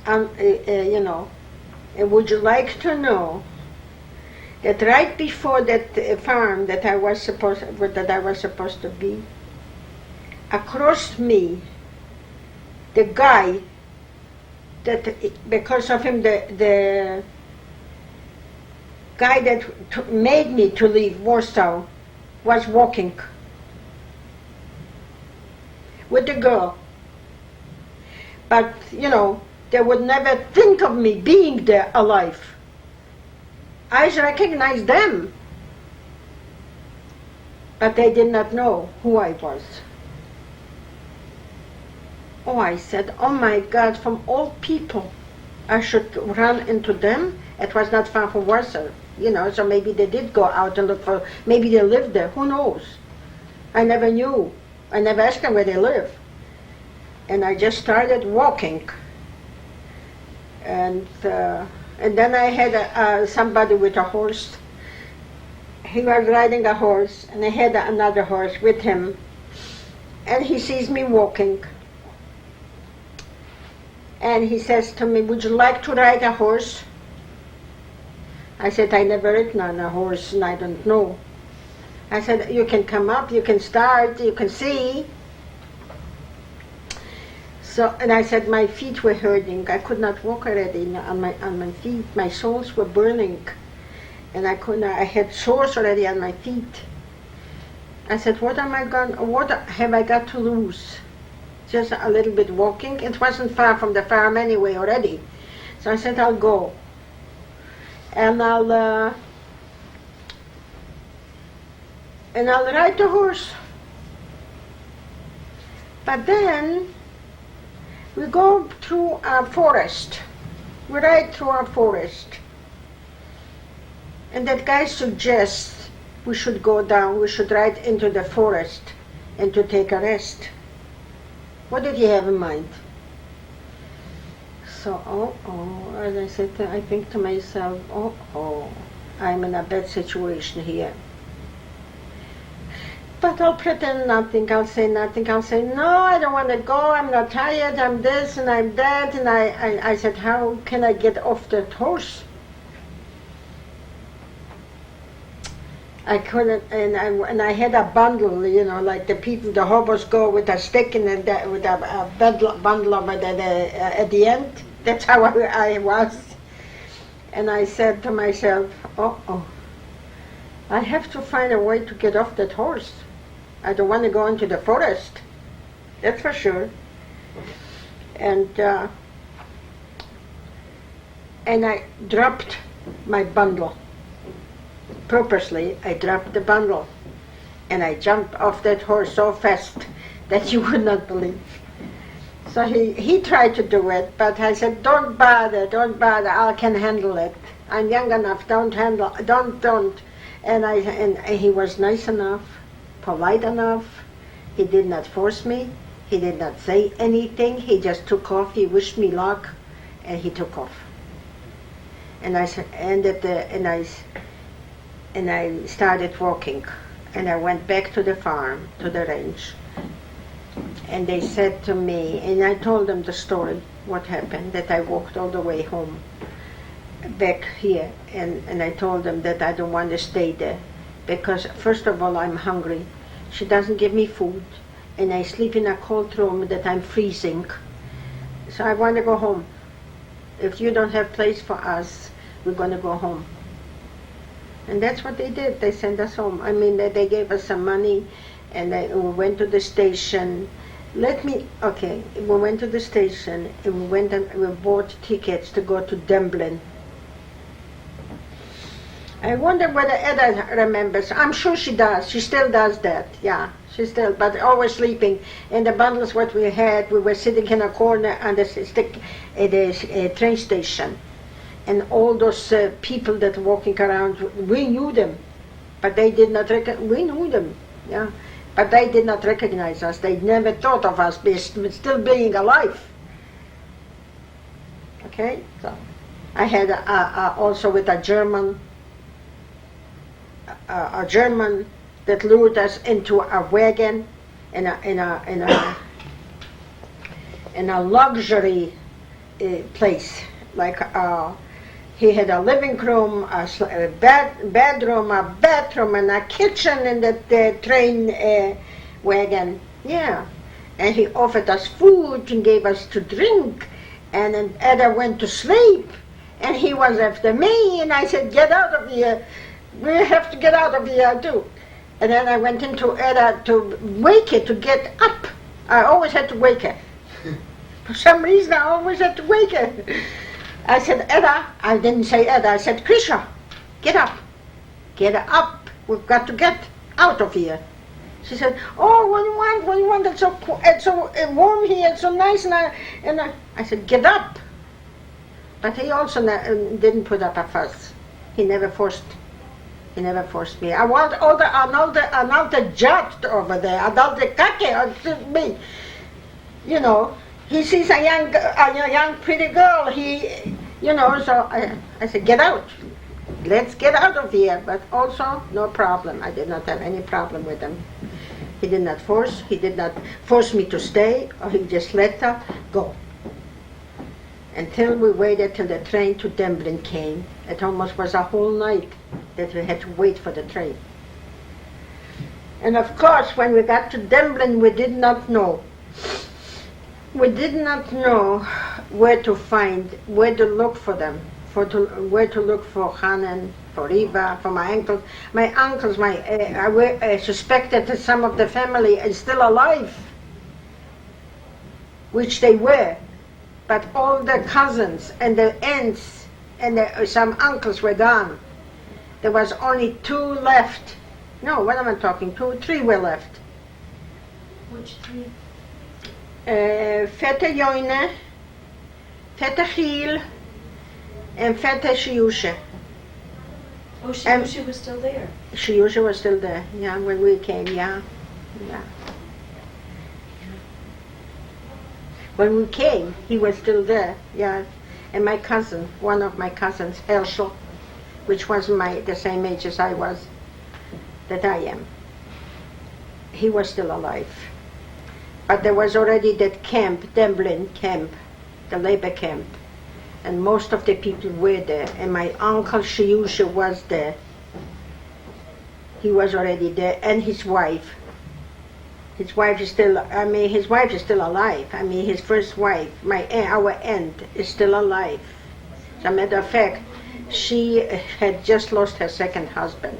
And would you like to know that right before that farm that I was supposed to be, across me, the guy that because of him the guy that made me to leave Warsaw was walking with the girl. But, they would never think of me being there alive. I recognized them, but they did not know who I was. Oh, I said, oh my God, from all people, I should run into them. It was not far from Warsaw. So maybe they did go out and look for, maybe they lived there, who knows? I never knew. I never asked them where they live. And I just started walking. And then I had somebody with a horse. He was riding a horse, and I had another horse with him. And he sees me walking. And he says to me, would you like to ride a horse? I said, I never ridden on a horse and I don't know. I said, you can come up, you can start, you can see. So, and I said, my feet were hurting. I could not walk already on my feet. My soles were burning. And I had sores already on my feet. I said, what have I got to lose? Just a little bit walking. It wasn't far from the farm anyway already. So I said, I'll go. And I'll ride the horse. But then we go through a forest. We ride through a forest. And that guy suggests we should go down, we should ride into the forest and to take a rest. What did he have in mind? So, as I said, I think to myself, I'm in a bad situation here. But I'll pretend nothing, I'll say nothing, I'll say, no, I don't want to go, I'm not tired, I'm this and I'm that. And I said, how can I get off that horse? I couldn't, and I had a bundle, you know, like the people, the hobos go with a stick and with a bundle over at the end. That's how I was. And I said to myself, I have to find a way to get off that horse. I don't want to go into the forest, that's for sure. And I dropped my bundle. Purposely, I dropped the bundle. And I jumped off that horse so fast that you would not believe. So he tried to do it, but I said, don't bother, I can handle it. I'm young enough, don't. And he was nice enough, polite enough. He did not force me. He did not say anything. He just took off. He wished me luck, and he took off. And I started walking, and I went back to the farm, to the ranch. And they said to me, and I told them the story, what happened, that I walked all the way home, back here, and I told them that I don't want to stay there, because first of all, I'm hungry. She doesn't give me food, and I sleep in a cold room that I'm freezing. So I want to go home. If you don't have place for us, we're going to go home. And that's what they did. They sent us home. I mean, they gave us some money, and we went to the station. We went to the station, and we went and we bought tickets to go to Demblin. I wonder whether Edda remembers. I'm sure she does. She still does that. Yeah, she still, but always sleeping. And the bundles what we had, we were sitting in a corner on the train station. And all those people that were walking around, we knew them, but they did not we knew them, yeah. But they did not recognize us. They never thought of us still being alive. Okay, so I had also with a German that lured us into a wagon in a luxury place, like he had a living room, a bedroom, a bathroom, and a kitchen in the train wagon. Yeah, and he offered us food and gave us to drink. And then Edda went to sleep, and he was after me. And I said, "Get out of here! We have to get out of here too." And then I went into Edda to wake her to get up. I always had to wake her. For some reason, I always had to wake her. I said, Edda, I didn't say Edda, I said, Krisha, get up. Get up. We've got to get out of here. She said, oh, what do you want? It's so warm here, it's so nice. And I said, get up. But he also didn't put up a fuss. He never forced me. I want another judge over there, another kake, me. You know, he sees a young pretty girl, so I said, get out. Let's get out of here. But also, no problem. I did not have any problem with him. He did not force me to stay, or he just let her go. Until we waited till the train to Demblin came. It almost was a whole night that we had to wait for the train. And of course, when we got to Demblin, we did not know. We did not know where to look for them, where to look for Hanan, for Riva, for my uncles. My uncles, I suspected that some of the family is still alive, which they were, but all the cousins and the aunts and some uncles were gone. There was only 2 left. No, what am I talking? 3 were left. Which 3? Fete Joine, Fete Giel, and Fete Shiushe. Oh, she And- knew she was still there. She usually was still there, yeah, when we came, yeah. When we came, he was still there, yeah. And my cousin, one of my cousins, Herschel, which was the same age as I was, that I am, he was still alive. But there was already that camp, Demblin camp, the labor camp, and most of the people were there. And my uncle Shiusha was there. He was already there, and his wife. His wife is still alive. I mean, his first wife, our aunt, is still alive. As a matter of fact, she had just lost her second husband.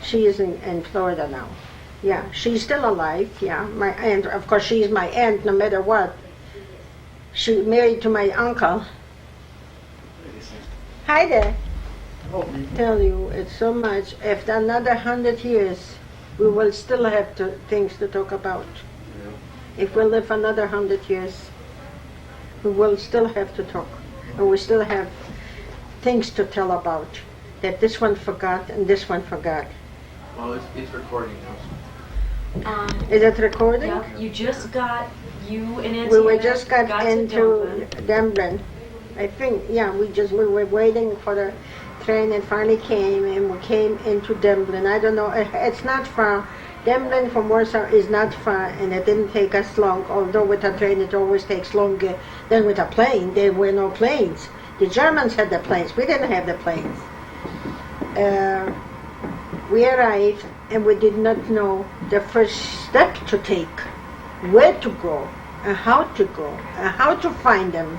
She is in Florida now. Yeah, she's still alive, yeah. My aunt, of course, she's my aunt no matter what. She married to my uncle. Hi there. Tell you, it's so much. After another 100 years, we will still have things to talk about. If we live another 100 years, we will still have to talk. And we still have things to tell about. That this one forgot and this one forgot. Well, it's recording now. Is it recording? Yeah, you and Auntie We were Anna just got to into Dublin. Demblin. I think, yeah, we were waiting for the train and finally came, and we came into Demblin. I don't know, it's not far. Demblin from Warsaw is not far, and it didn't take us long, although with a train it always takes longer than with a plane. There were no planes. The Germans had the planes. We didn't have the planes. We arrived, and we did not know the first step to take, where to go, and how to go, and how to find them.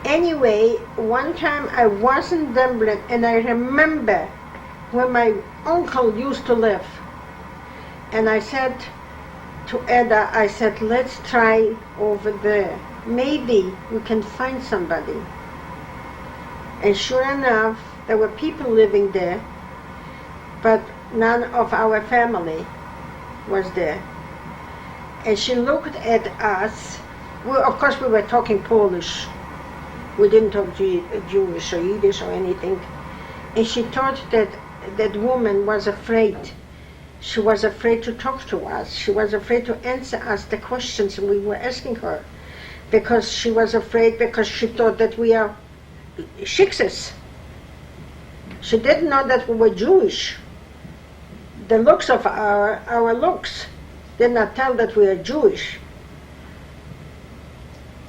Anyway, one time I was in Dublin, and I remember where my uncle used to live. And I said to Edda, I said, let's try over there. Maybe we can find somebody. And sure enough, there were people living there, but none of our family was there. And she looked at us. Of course, we were talking Polish. We didn't talk Jewish or Yiddish or anything. And she thought that woman was afraid. She was afraid to talk to us. She was afraid to answer us the questions we were asking her. Because she was afraid, because she thought that we are Shiksas. She didn't know that we were Jewish. The looks of our looks did not tell that we are Jewish.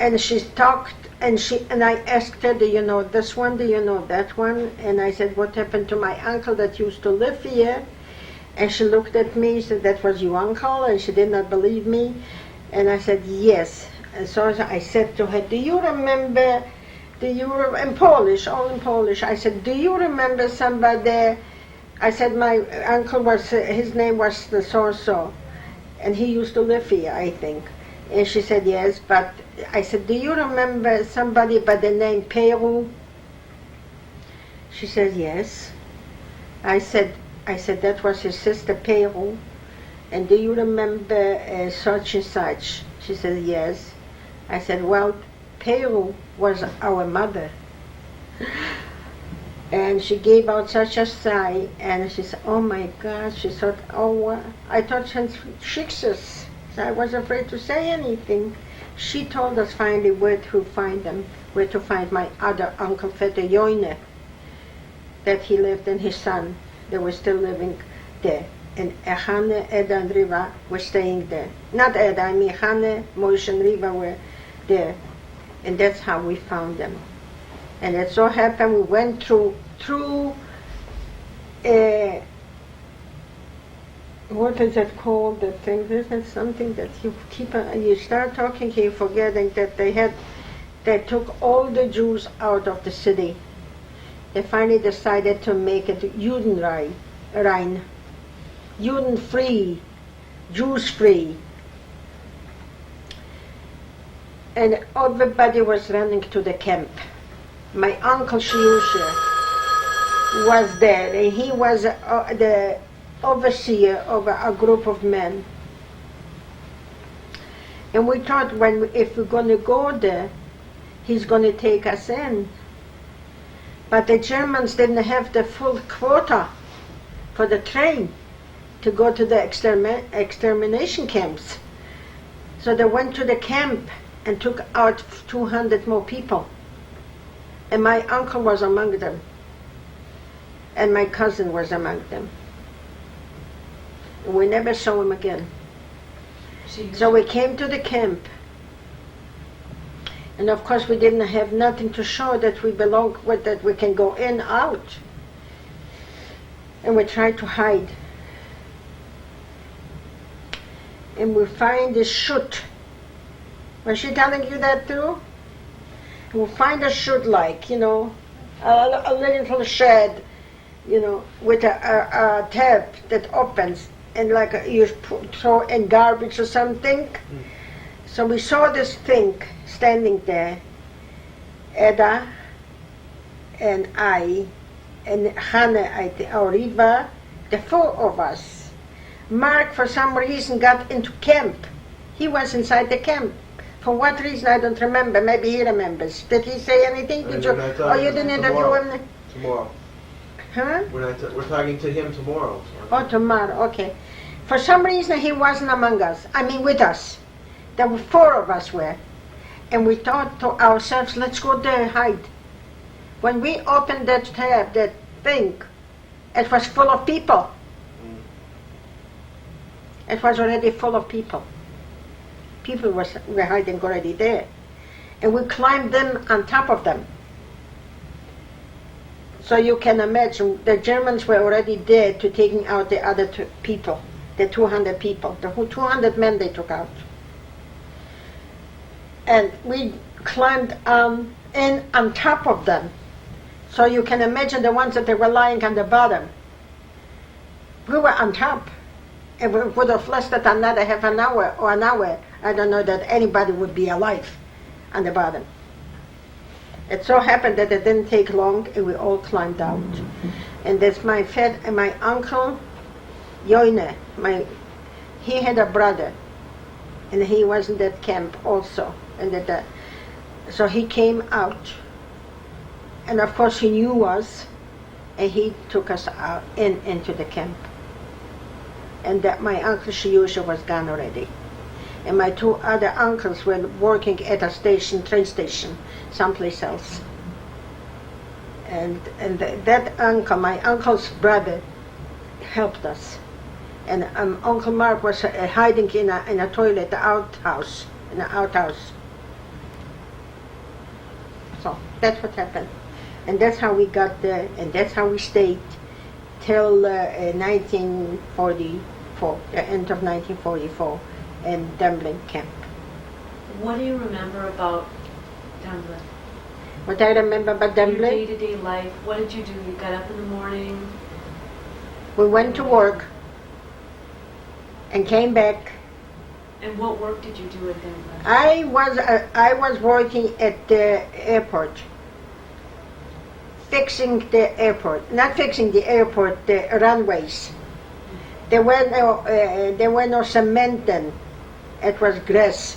And she talked, and I asked her, do you know this one, do you know that one? And I said, what happened to my uncle that used to live here? And she looked at me, said, that was your uncle? And she did not believe me. And I said, yes. And so I said to her, do you remember, in Polish, all in Polish, I said, do you remember somebody? I said, my uncle his name was the so-so, and he used to live here, I think. And she said, yes, but I said, do you remember somebody by the name Peru? She said, yes. I said, that was his sister Peru. And do you remember such and such? She said, yes. I said, well, Peru was our mother. And she gave out such a sigh, and she said, oh my God, she thought, I thought she was Shiksas. So I was afraid to say anything. She told us finally where to find them, where to find my other uncle, Vetter Joine, that he lived, and his son. They were still living there. And Hanne, Edda, and Riva were staying there. Not Edda, I mean Hanne, Moshe, and Riva were there. And that's how we found them. And it so happened we went through what is it called, the thing? This is something that you start talking, you're forgetting that they took all the Jews out of the city. They finally decided to make it Judenrein, Juden-free, Jews-free. And everybody was running to the camp. My uncle Shiusha was there, and he was the overseer of a group of men. And we thought if we're going to go there, he's going to take us in. But the Germans didn't have the full quota for the train to go to the extermination camps. So they went to the camp and took out 200 more people. And my uncle was among them. And my cousin was among them. And we never saw him again. So we came to the camp. And of course we didn't have nothing to show that we belong, that we can go in, out. And we tried to hide. And we find a chute. Was she telling you that too? We find a chute, like, you know, a little shed, you know, with a tap that opens, and like you throw in garbage or something. So we saw this thing standing there, Edda and I, and Hannah, or Riva, the four of us. Mark, for some reason, got into camp. He was inside the camp. For what reason, I don't remember. Maybe he remembers. Did he say anything? Did you? Oh, you didn't interview him? Tomorrow. Huh? We're talking to him tomorrow. So. Oh, tomorrow, okay. For some reason, he wasn't among us. I mean, with us. There were four of us were. And we thought to ourselves, let's go there and hide. When we opened that tab, that thing, it was full of people. It was already full of people. People were hiding already there. And we climbed them on top of them. So you can imagine, the Germans were already there to taking out the other people, the 200 people, the 200 men they took out. And we climbed in on top of them. So you can imagine the ones that they were lying on the bottom. We were on top. It would have lasted another half an hour or an hour. I don't know that anybody would be alive on the bottom. It so happened that it didn't take long, and we all climbed out. And that's my uncle, Joine. He had a brother, and he was in that camp also. And so he came out, and of course he knew us, and he took us out into the camp. And that my uncle Shiusha was gone already. And my two other uncles were working at a train station, someplace else. And that uncle, my uncle's brother, helped us. And Uncle Mark was hiding in a toilet, in an outhouse. So that's what happened. And that's how we got there, and that's how we stayed till 1944, the end of 1944, in Dublin camp. What do you remember about Dublin? What I remember about Your Dublin? day-to-day life. What did you do? You got up in the morning. We went to work and came back. And what work did you do in Dublin? I was working at the airport, fixing the airport. Not fixing the airport, the runways. There were no cement then. It was grass.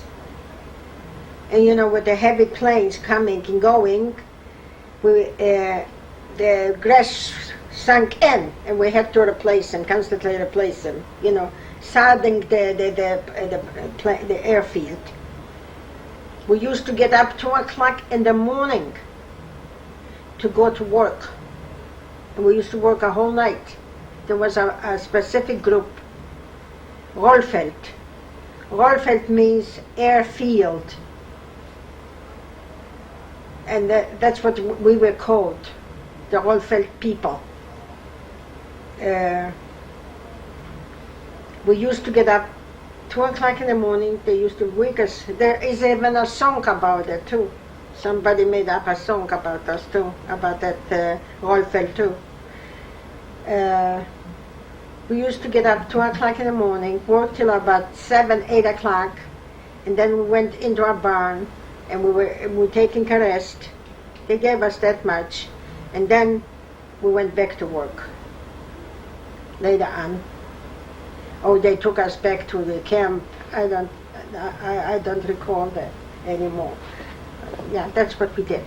And you know, with the heavy planes coming and going, the grass sunk in, and we had to replace them, constantly replace them. You know, sodding the airfield. We used to get up 2 o'clock in the morning to go to work, and we used to work a whole night. There was a specific group, Rollfeld. Rollfeld means airfield, and that's what we were called, the Rollfeld people. We used to get up 2 o'clock in the morning. They used to wake us. There is even a song about it too. Somebody made up a song about us too, about that Rollfeld too. We used to get up 2 o'clock in the morning, work till about 7, 8 o'clock, and then we went into a barn, and we were taking a rest. They gave us that much, and then we went back to work. Later on, they took us back to the camp. I don't recall that anymore. Yeah, that's what we did.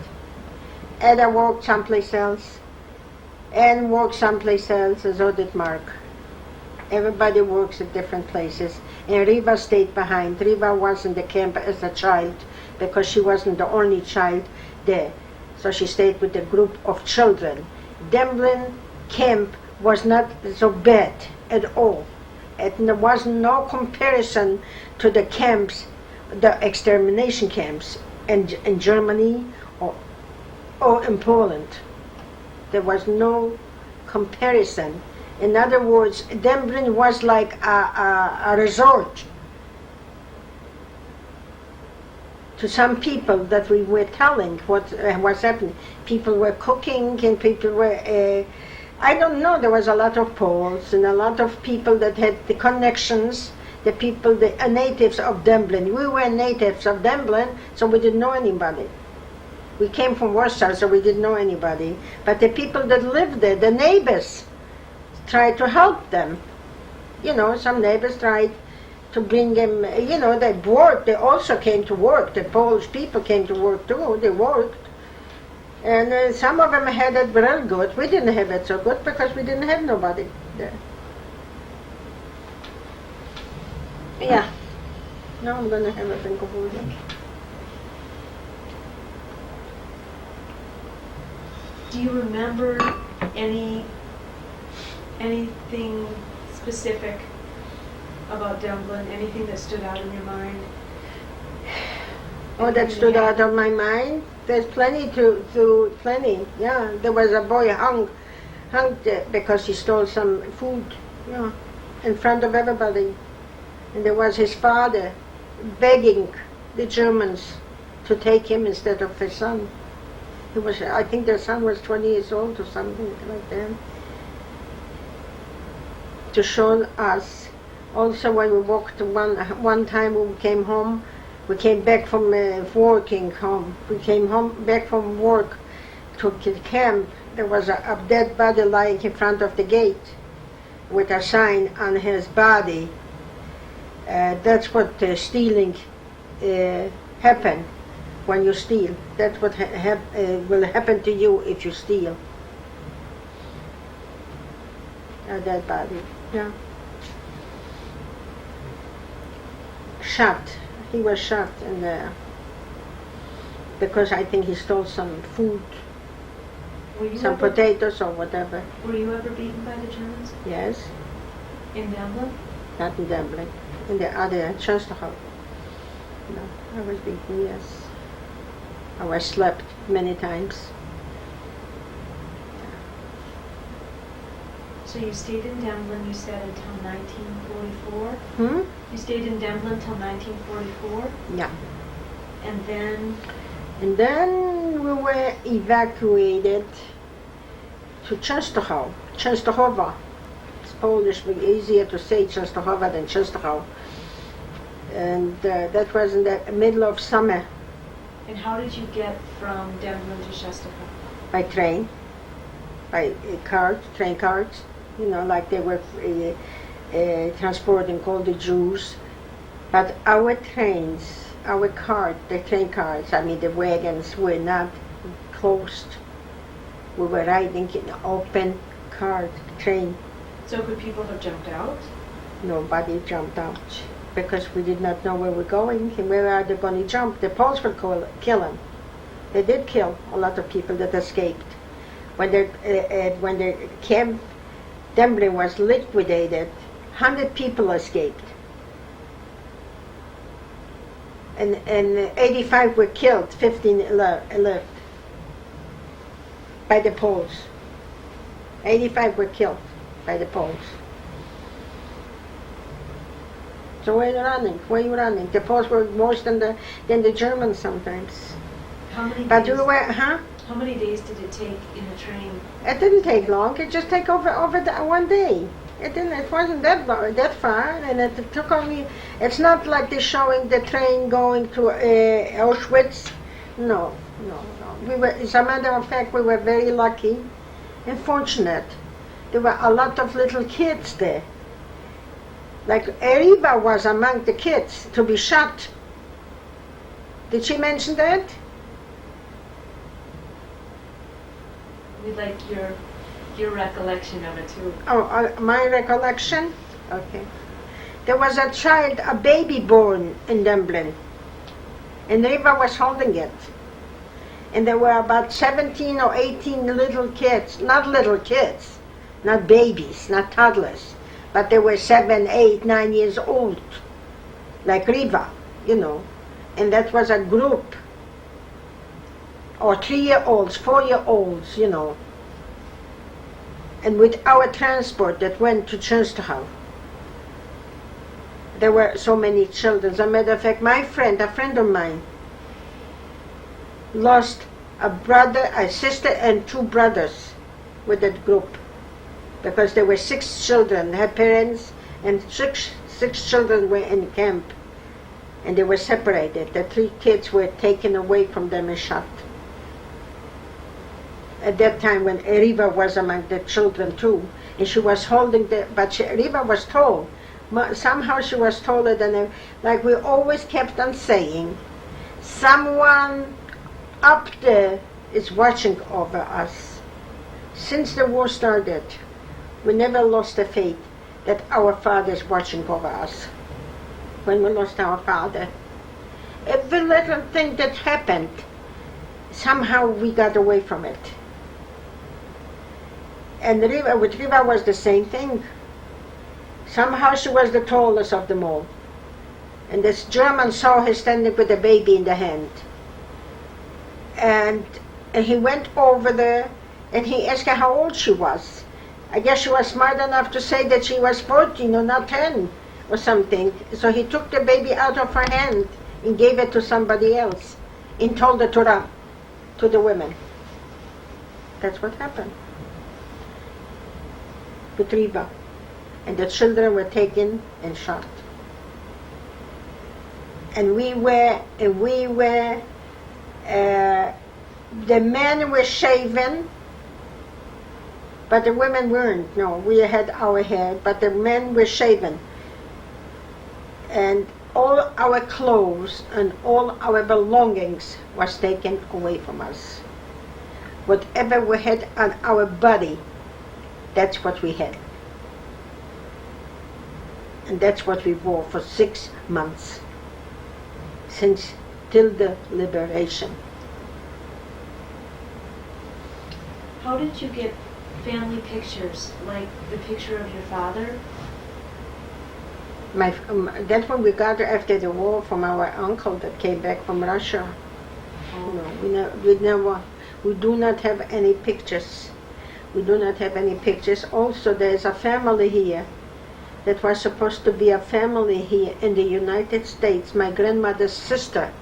Ada worked someplace else. Ann worked someplace else, and so did Mark. Everybody works at different places. And Riva stayed behind. Riva was in the camp as a child because she wasn't the only child there. So she stayed with a group of children. Demblin camp was not so bad at all. There was no comparison to the camps, the extermination camps in Germany or in Poland. There was no comparison. In other words, Demblin was like a resort to some people that we were telling what was happening. People were cooking and people were, I don't know, there was a lot of Poles and a lot of people that had the connections, the people, the natives of Demblin. We were natives of Demblin, so we didn't know anybody. We came from Warsaw, so we didn't know anybody. But the people that lived there, the neighbors, tried to help them. You know, some neighbors tried to bring them, you know, they worked. They also came to work. The Polish people came to work too. They worked. And some of them had it real good. We didn't have it so good because we didn't have nobody there. Yeah. Now I'm going to have a drink of water. Do you remember anything specific about Demblin? Anything that stood out in your mind? Oh, that stood out of my mind? There's plenty plenty. Yeah, there was a boy hung because he stole some food, yeah, in front of everybody. And there was his father begging the Germans to take him instead of his son. He was, I think their son was 20 years old or something like that. To show us. Also, when we walked one time, when we came home, we came back from working home. We came back from work to camp. There was a dead body lying in front of the gate with a sign on his body. That's what stealing happen when you steal. That's what will happen to you if you steal. A dead body, yeah. Shot. He was shot in the, because I think he stole some food, some potatoes or whatever. Were you ever beaten by the Germans? Yes. In Demblin? Not in Demblin. In the other Częstochowa. No, I was beaten, yes. I was slapped many times. So you stayed in Demblin, you said, until 1944? Hmm? You stayed in Demblin until 1944? Yeah. And then? And then we were evacuated to Częstochowa. It's Polish, but easier to say Częstochowa than Częstochowa. And that was in the middle of summer. And how did you get from Demblin to Częstochowa? By train, by train carts, you know, like they were transporting all the Jews. But our trains, the train cars, I mean the wagons were not closed. We were riding in an open train. So could people have jumped out? Nobody jumped out because we did not know where we're going and where are they going to jump. The Poles would kill them. They did kill a lot of people that escaped. When the camp Demblin was liquidated, 100 people escaped. And 85 were killed, 15 left by the Poles. 85 were killed by the Poles. So where are you running? Where are you running? The Poles were worse than the Germans sometimes. How many But days? we were, huh? How many days did it take in the train? It didn't take long. It just took over one day. It wasn't that far, and it took only. It's not like they're showing the train going to Auschwitz. No. We were, as a matter of fact, we were very lucky and fortunate. There were a lot of little kids there. Like Eriva was among the kids to be shot. Did she mention that? We'd like your recollection of it too. Oh, my recollection? Okay. There was a child, a baby born in Dublin, and Riva was holding it. And there were about 17 or 18 little kids, not babies, not toddlers, but they were 7, 8, 9 years old, like Riva, you know. And that was a group, or 3-year-olds, 4-year-olds, you know. And with our transport that went to Częstochowa, there were so many children. As a matter of fact, a friend of mine, lost a brother, a sister, and 2 brothers with that group, because there were 6 children. Her parents and six children were in camp, and they were separated. The 3 kids were taken away from them and shot. At that time, when Riva was among the children too, and she was holding Riva was told, somehow she was taller than them, like we always kept on saying, someone up there is watching over us. Since the war started, we never lost the faith that our Father is watching over us. When we lost our father, every little thing that happened, somehow we got away from it. And with Riva was the same thing. Somehow she was the tallest of them all. And this German saw her standing with a baby in the hand. And he went over there and he asked her how old she was. I guess she was smart enough to say that she was 14 or not 10 or something. So he took the baby out of her hand and gave it to somebody else and told her to run to the women. That's what happened with Riva. And the children were taken and shot. And the men were shaven, but the women weren't. No, we had our hair, but the men were shaven. And all our clothes and all our belongings was taken away from us. Whatever we had on our body, that's what we had. And that's what we wore for 6 months, till the liberation. How did you get family pictures, like the picture of your father? That one we got after the war from our uncle that came back from Russia. No, we do not have any pictures. We do not have any pictures. Also, there is a family here that was supposed to be a family here in the United States. My grandmother's sister.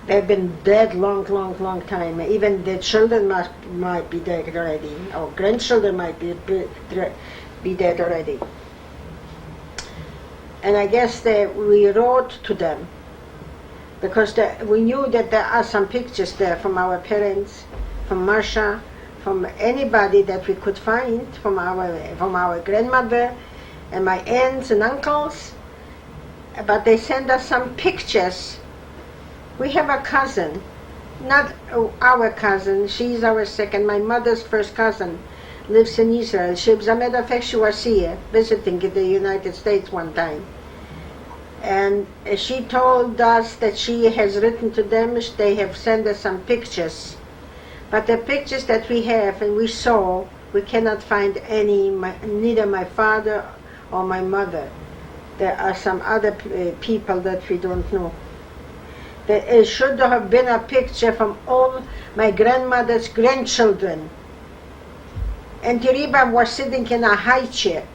They've been dead long time. Even the children might be dead already. Our grandchildren might be dead already. And I guess we wrote to them because we knew that there are some pictures there from our parents, from Marsha, from anybody that we could find, from our grandmother and my aunts and uncles. But they sent us some pictures. We have a cousin, not our cousin, she's our second, my mother's first cousin, lives in Israel. As a matter of fact, she was here visiting in the United States one time. And she told us that she has written to them, they have sent us some pictures. But the pictures that we have and we saw, we cannot find any, neither my father or my mother. There are some other people that we don't know. There should have been a picture from all my grandmother's grandchildren. And Riva was sitting in a high chair.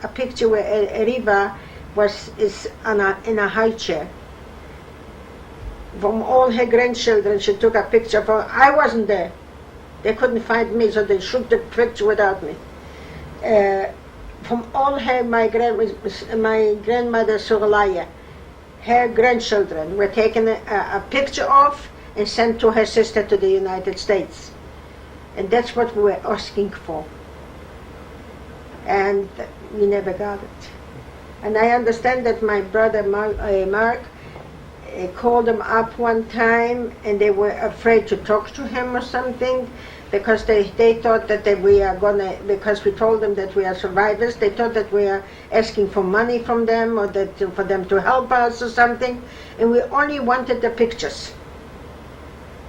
A picture where Riva is in a high chair. From all her grandchildren, she took a picture of her. I wasn't there. They couldn't find me, so they shoot the picture without me. From all my grandmother Suralaya, her grandchildren were taken a picture of and sent to her sister to the United States. And that's what we were asking for. And we never got it. And I understand that my brother Mark, called him up one time, and they were afraid to talk to him or something, because they thought that we are gonna, because we told them that we are survivors, they thought that we are asking for money from them, or that for them to help us or something, and we only wanted the pictures.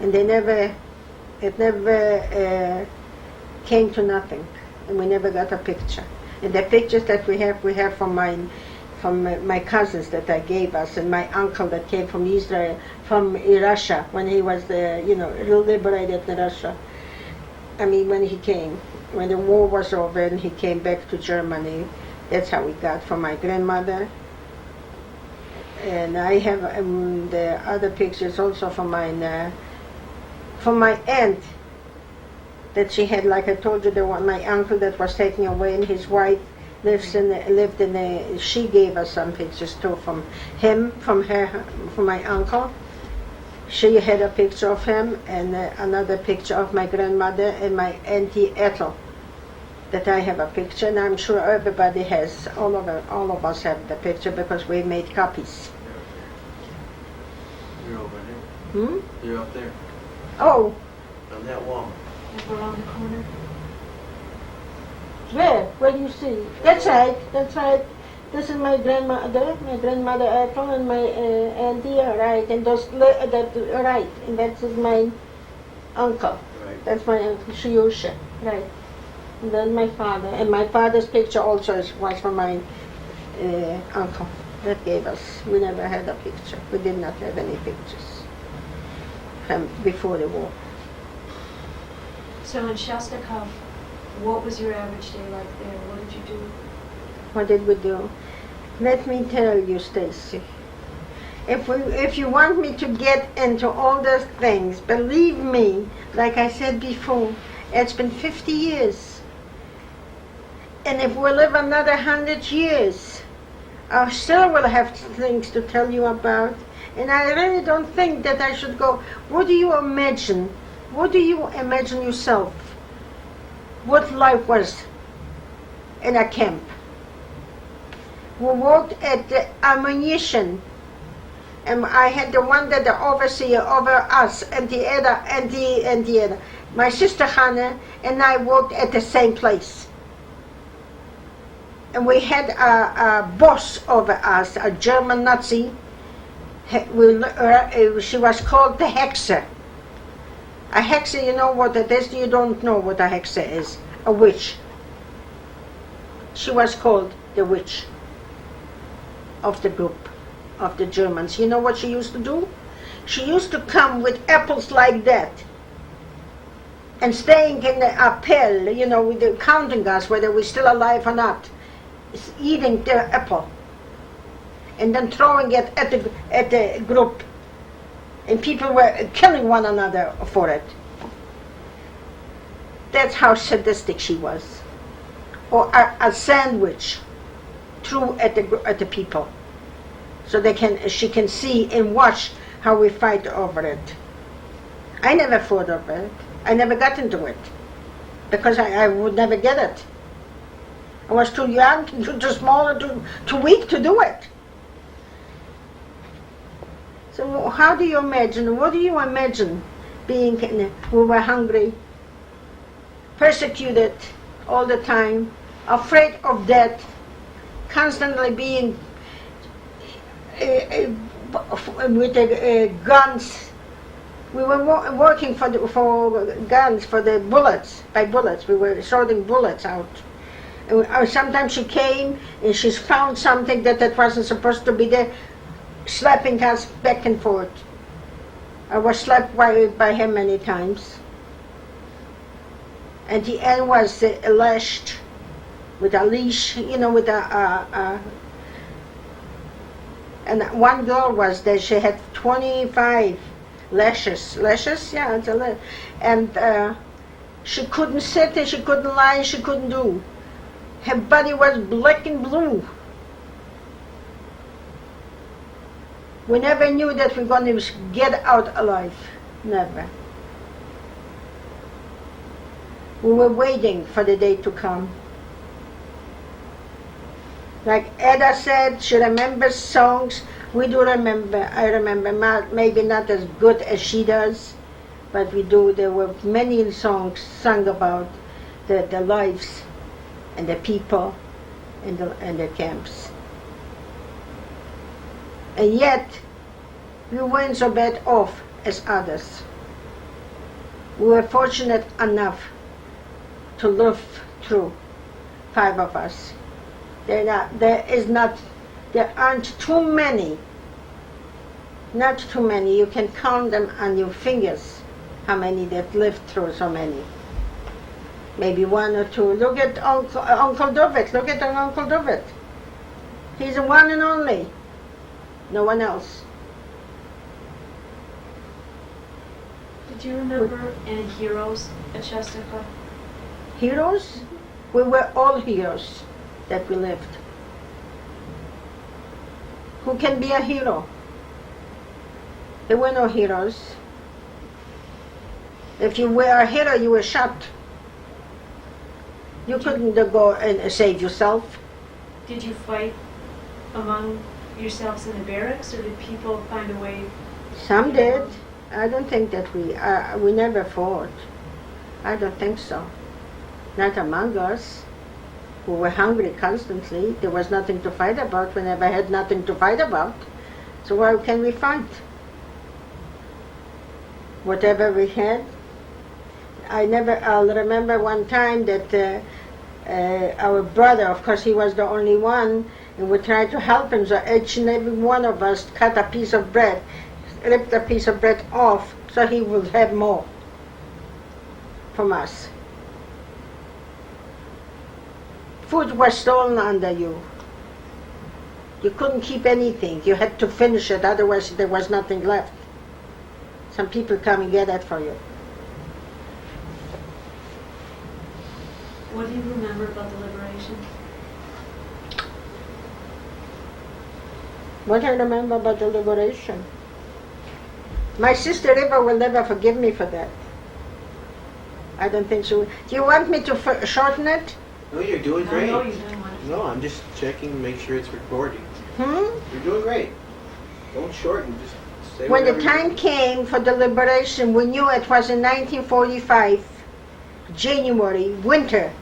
And it never came to nothing, and we never got a picture. And the pictures that we have from my cousins that I gave us, and my uncle that came from Israel, from Russia, when he was liberated in Russia. I mean, when the war was over and he came back to Germany, that's how we got from my grandmother. And I have the other pictures also from my aunt, that she had, like I told you, my uncle that was taken away, and his wife she gave us some pictures too from him, from my uncle. She had a picture of him, and another picture of my grandmother and my auntie Ethel, that I have a picture, and I'm sure everybody has, all of us have the picture, because we made copies. You're over there. You're up there. Oh, On that wall. Around the corner. where do you see? That's right. This is my grandmother Ethel, and my auntie, right, and right, and that is my uncle. Right. That's my uncle Shiusha, right. And then my father, and my father's picture also was from my uncle that gave us. We never had a picture. We did not have any pictures before the war. So in Shostakov, what was your average day like there? What did you do? What did we do? Let me tell you, Stacy. If you want me to get into all those things, believe me, like I said before, it's been 50 years. And if we live another 100 years, I still will have things to tell you about. And I really don't think that I should go. What do you imagine? What do you imagine yourself? What life was in a camp? We worked at the ammunition, and I had the one that the overseer over us, and the other. My sister Hannah and I worked at the same place. And we had a boss over us, a German Nazi. She was called the Hexer. A hexer, you know what it is? You don't know what a hexer is. A witch. She was called the witch of the group, of the Germans. You know what she used to do? She used to come with apples like that and staying in the appel, with the counting us whether we're still alive or not, eating the apple and then throwing it at the group. And people were killing one another for it. That's how sadistic she was. Or a sandwich threw at the people, so she can see and watch how we fight over it. I never fought over it. I never got into it because I would never get it. I was too young, too small, and too weak to do it. So how do you imagine, what do you imagine we were hungry, persecuted all the time, afraid of death, constantly being with the guns. We were working for guns, for the bullets, by bullets. We were sorting bullets out. And sometimes she came and she found something that wasn't supposed to be there, slapping us back and forth. I was slapped by him many times. And the end was lashed with a leash, with and one girl was there, she had 25 lashes. Lashes? Yeah, it's a lash. And she couldn't sit and she couldn't lie, she couldn't do. Her body was black and blue. We never knew that we're going to get out alive. Never. We were waiting for the day to come. Like Ada said, she remembers songs We do remember, I remember, maybe not as good as she does, but we do. There were many songs sung about the lives and the people in the camps. And yet, we weren't so bad off as others. We were fortunate enough to live through, 5 of us. There aren't too many, not too many. You can count them on your fingers, how many that lived through so many. Maybe 1 or 2. Look at Uncle David. Look at Uncle David. He's the one and only. No one else. Did you remember any heroes at Shestaka? Heroes? We were all heroes that we lived. Who can be a hero? There were no heroes. If you were a hero, you were shot. You couldn't go and save yourself. Did you fight among yourselves in the barracks, or did people find a way? Some did. I don't think that we never fought. I don't think so. Not among us. We were hungry constantly. There was nothing to fight about. We never had nothing to fight about. So why can we fight? Whatever we had. I'll remember one time that our brother, of course he was the only one, and we tried to help him, so each and every one of us cut a piece of bread, ripped a piece of bread off, so he would have more from us. Food was stolen under you. You couldn't keep anything. You had to finish it, otherwise there was nothing left. Some people come and get it for you. What do you remember about the liberation? What I remember about the liberation? My sister Riva will never forgive me for that. I don't think so. Do you want me to shorten it? No, you're doing I great. know you're doing wonderful. No, I'm just checking to make sure it's recording. Hmm? You're doing great. Don't shorten, just say When the whatever you time want. came for the liberation, we knew it was in 1945, January, winter,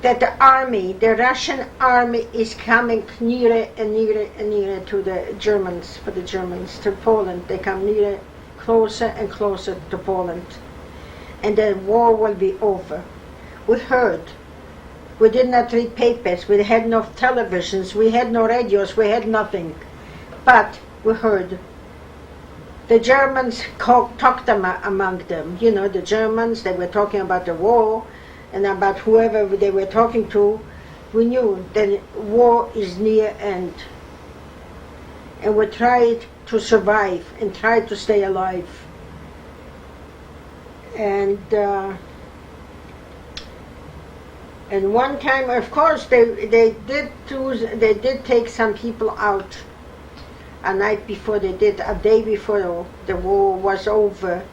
that the army, the Russian army, is coming nearer and nearer and nearer to the Germans, for the Germans, to Poland. They come nearer, closer and closer to Poland. And the war will be over. We heard. We did not read papers. We had no televisions. We had no radios. We had nothing. But we heard. The Germans talked among them. You know, the Germans, they were talking about the war and about whoever they were talking to. We knew that war is near end. And we tried to survive and tried to stay alive. And one time, of course, they did take some people out a night before a day before the war was over.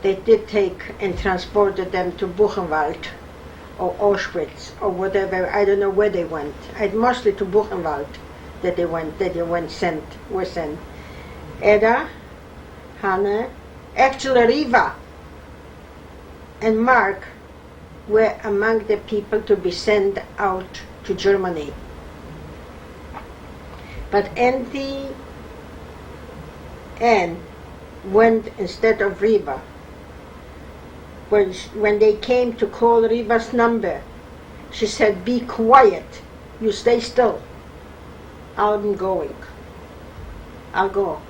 They did take and transported them to Buchenwald or Auschwitz or whatever. I don't know where they went. Mostly to Buchenwald were sent. Edda, Hannah, actually Riva and Mark were among the people to be sent out to Germany. But Auntie Anne went instead of Riva. When they came to call Riva's number, she said, "Be quiet, you stay still. I'm going. I'll go."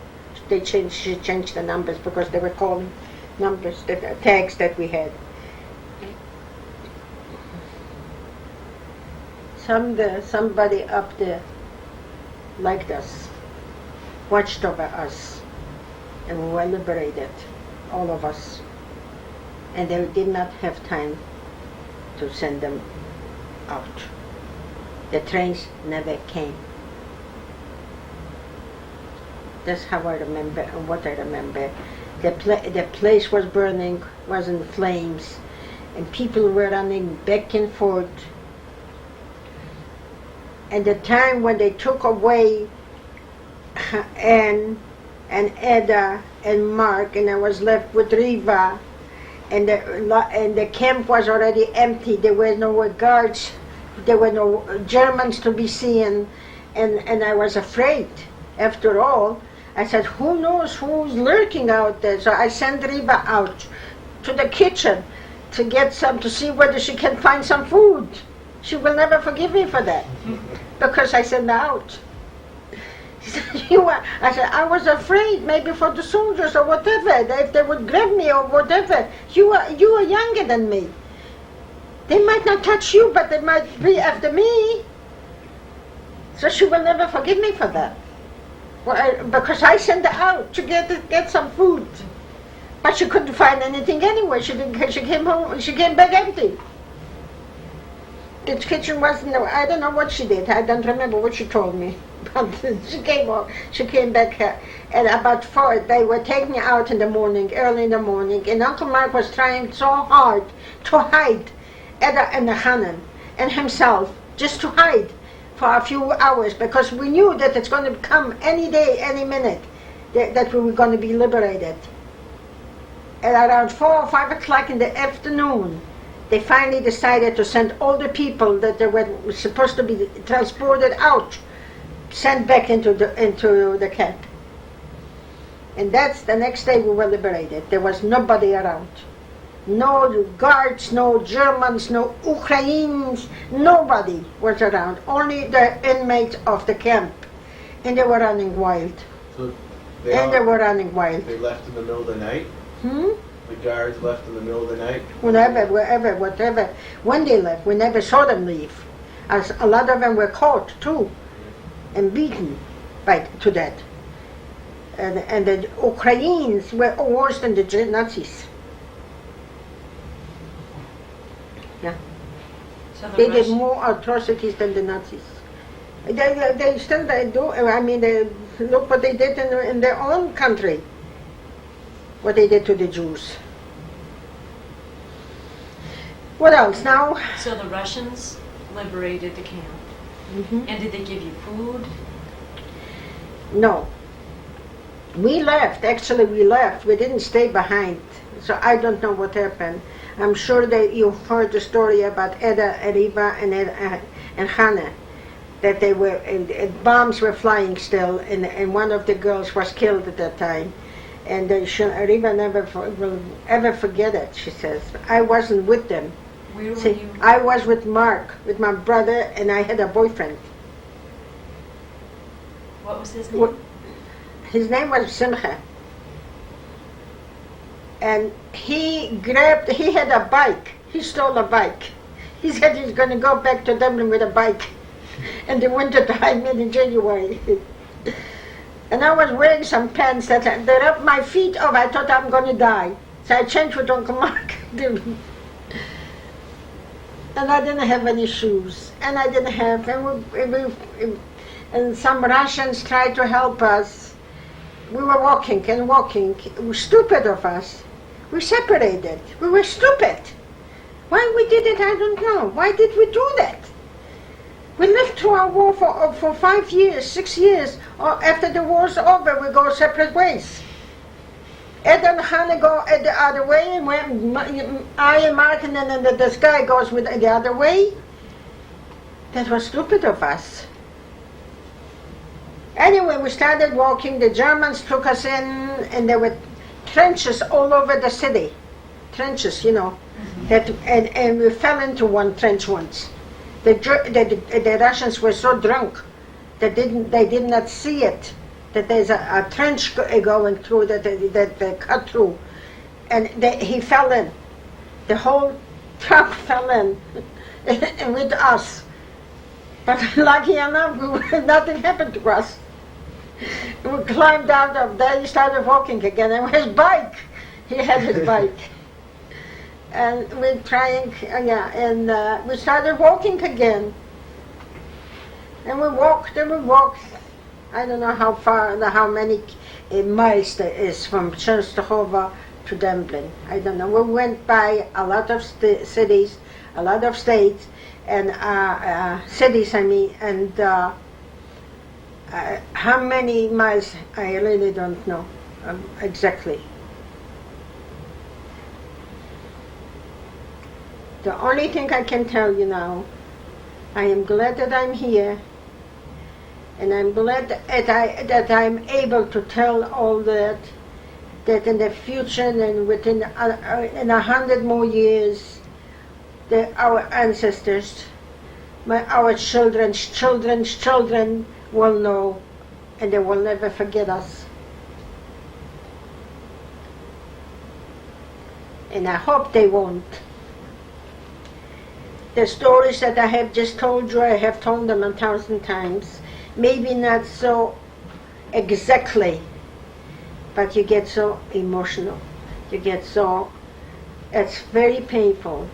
She changed the numbers because they were calling numbers, tags that we had. Somebody up there liked us, watched over us, and we were liberated, all of us. And they did not have time to send them out. The trains never came. That's how I remember and what I remember. The place was burning, was in flames, and people were running back and forth. And the time when they took away Anne and Edda and Mark, and I was left with Riva, and the camp was already empty. There were no guards, there were no Germans to be seen, and I was afraid. After all, I said, who knows who's lurking out there? So I sent Riva out to the kitchen to get to see whether she can find some food. She will never forgive me for that, because I sent her out. She said, I said, I was afraid maybe for the soldiers or whatever, if they would grab me or whatever. You are younger than me. They might not touch you, but they might be after me. So she will never forgive me for that. Because I sent her out to get some food. But she couldn't find anything anyway. She came home, she came back empty. The kitchen wasn't, I don't know what she did. I don't remember what she told me. But she came back at about 4. They were taking her out in the morning, early in the morning, and Uncle Mark was trying so hard to hide Edda and Hanan and himself, just to hide for a few hours, because we knew that it's going to come any day, any minute, that we were going to be liberated. At around 4 or 5 o'clock in the afternoon, they finally decided to send all the people that they were supposed to be transported out, sent back into the camp. And that's the next day we were liberated. There was nobody around. No guards, no Germans, no Ukrainians, nobody was around. Only the inmates of the camp. And they were running wild. So they were running wild. They left in the middle of the night? Hmm? The guards left in the middle of the night? Wherever, whatever. When they left, we never saw them leave. As a lot of them were caught too, and beaten to death. And the Ukrainians were worse than the Nazis. Yeah. So They did more atrocities than the Nazis. They still do. I mean, look what they did in their own country. What they did to the Jews. What else now? So the Russians liberated the camp. Mm-hmm. And did they give you food? No. We left. Actually, we left. We didn't stay behind. So I don't know what happened. I'm sure that you've heard the story about Edda, Riva, and Hannah. That they were, bombs were flying still, and one of the girls was killed at that time. And Riva never will ever forget it, she says. I wasn't with them. Where were See, you? I was with Mark, with my brother, and I had a boyfriend. What was his name? His name was Simcha. And he had a bike. He stole a bike. He said he's going to go back to Dublin with a bike in the winter time in January. And I was wearing some pants that rubbed my feet off. I thought I'm going to die. So I changed with Uncle Mark. And I didn't have any shoes. And I didn't have, and some Russians tried to help us. We were walking and walking. It was stupid of us. We separated. We were stupid. Why we did it, I don't know. Why did we do that? We lived through our war for 5 years, 6 years. After the war's over, we go separate ways. Ed and Hannah go the other way, and I and Mark, and then this guy goes with the other way. That was stupid of us. Anyway, we started walking. The Germans took us in, and there were trenches all over the city. Trenches, you know. Mm-hmm. And we fell into one trench once. The Russians were so drunk that they did not see it, that there's a trench going through that they cut through, and he fell in. The whole truck fell in with us. But lucky enough, nothing happened to us. We climbed out of there. He started walking again, and his bike. He had his bike. And we're trying, we started walking again. And we walked and we walked. I don't know how far, how many miles there is from Częstochowa to Dublin. I don't know. We went by a lot of cities, a lot of states, and cities, I mean, and how many miles, I really don't know exactly. The only thing I can tell you now, I am glad that I'm here, and I'm glad that I'm able to tell all that in the future and within in 100 more years, that our ancestors, our children's children's children will know, and they will never forget us. And I hope they won't. The stories that I have just told you, I have told them 1,000 times. Maybe not so exactly, but you get so emotional. You get so, it's very painful.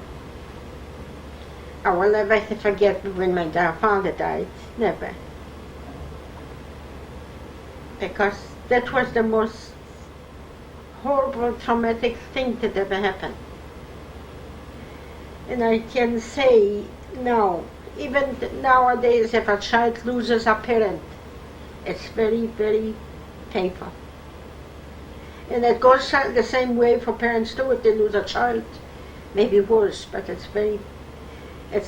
I will never forget when my father died, never. Because that was the most horrible, traumatic thing that ever happened. And I can say now, even nowadays, if a child loses a parent, it's very, very painful. And it goes the same way for parents too if they lose a child. Maybe worse, but it's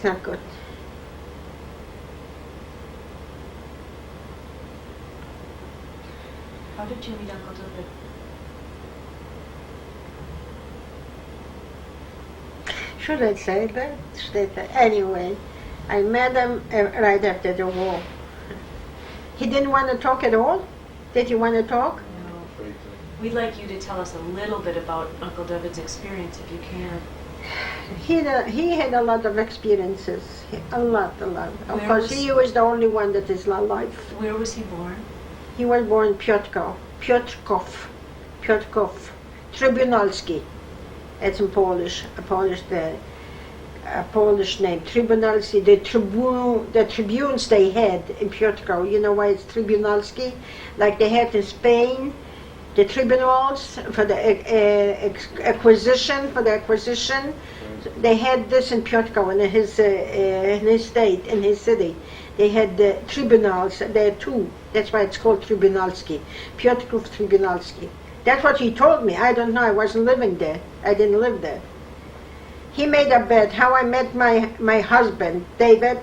not good. How did you meet Uncle David? Should I say that? Anyway, I met him right after the war. He didn't want to talk at all? Did you want to talk? No. We'd like you to tell us a little bit about Uncle David's experience, if you can. He had a lot of experiences. A lot. Of course, he was the only one that is alive. Where was he born? He was born in Piotrków, Trybunalski. It's in Polish, a Polish name. Trybunalski, the tribunes they had in Piotrków. You know why it's Trybunalski? Like they had in Spain, the tribunals for the acquisition. They had this in Piotrków, in his state, in his city. They had the tribunals there too. That's why it's called Trybunalski. Piotrków Trybunalski. That's what he told me. I don't know. I wasn't living there. I didn't live there. He made a bet. How I met my husband, David,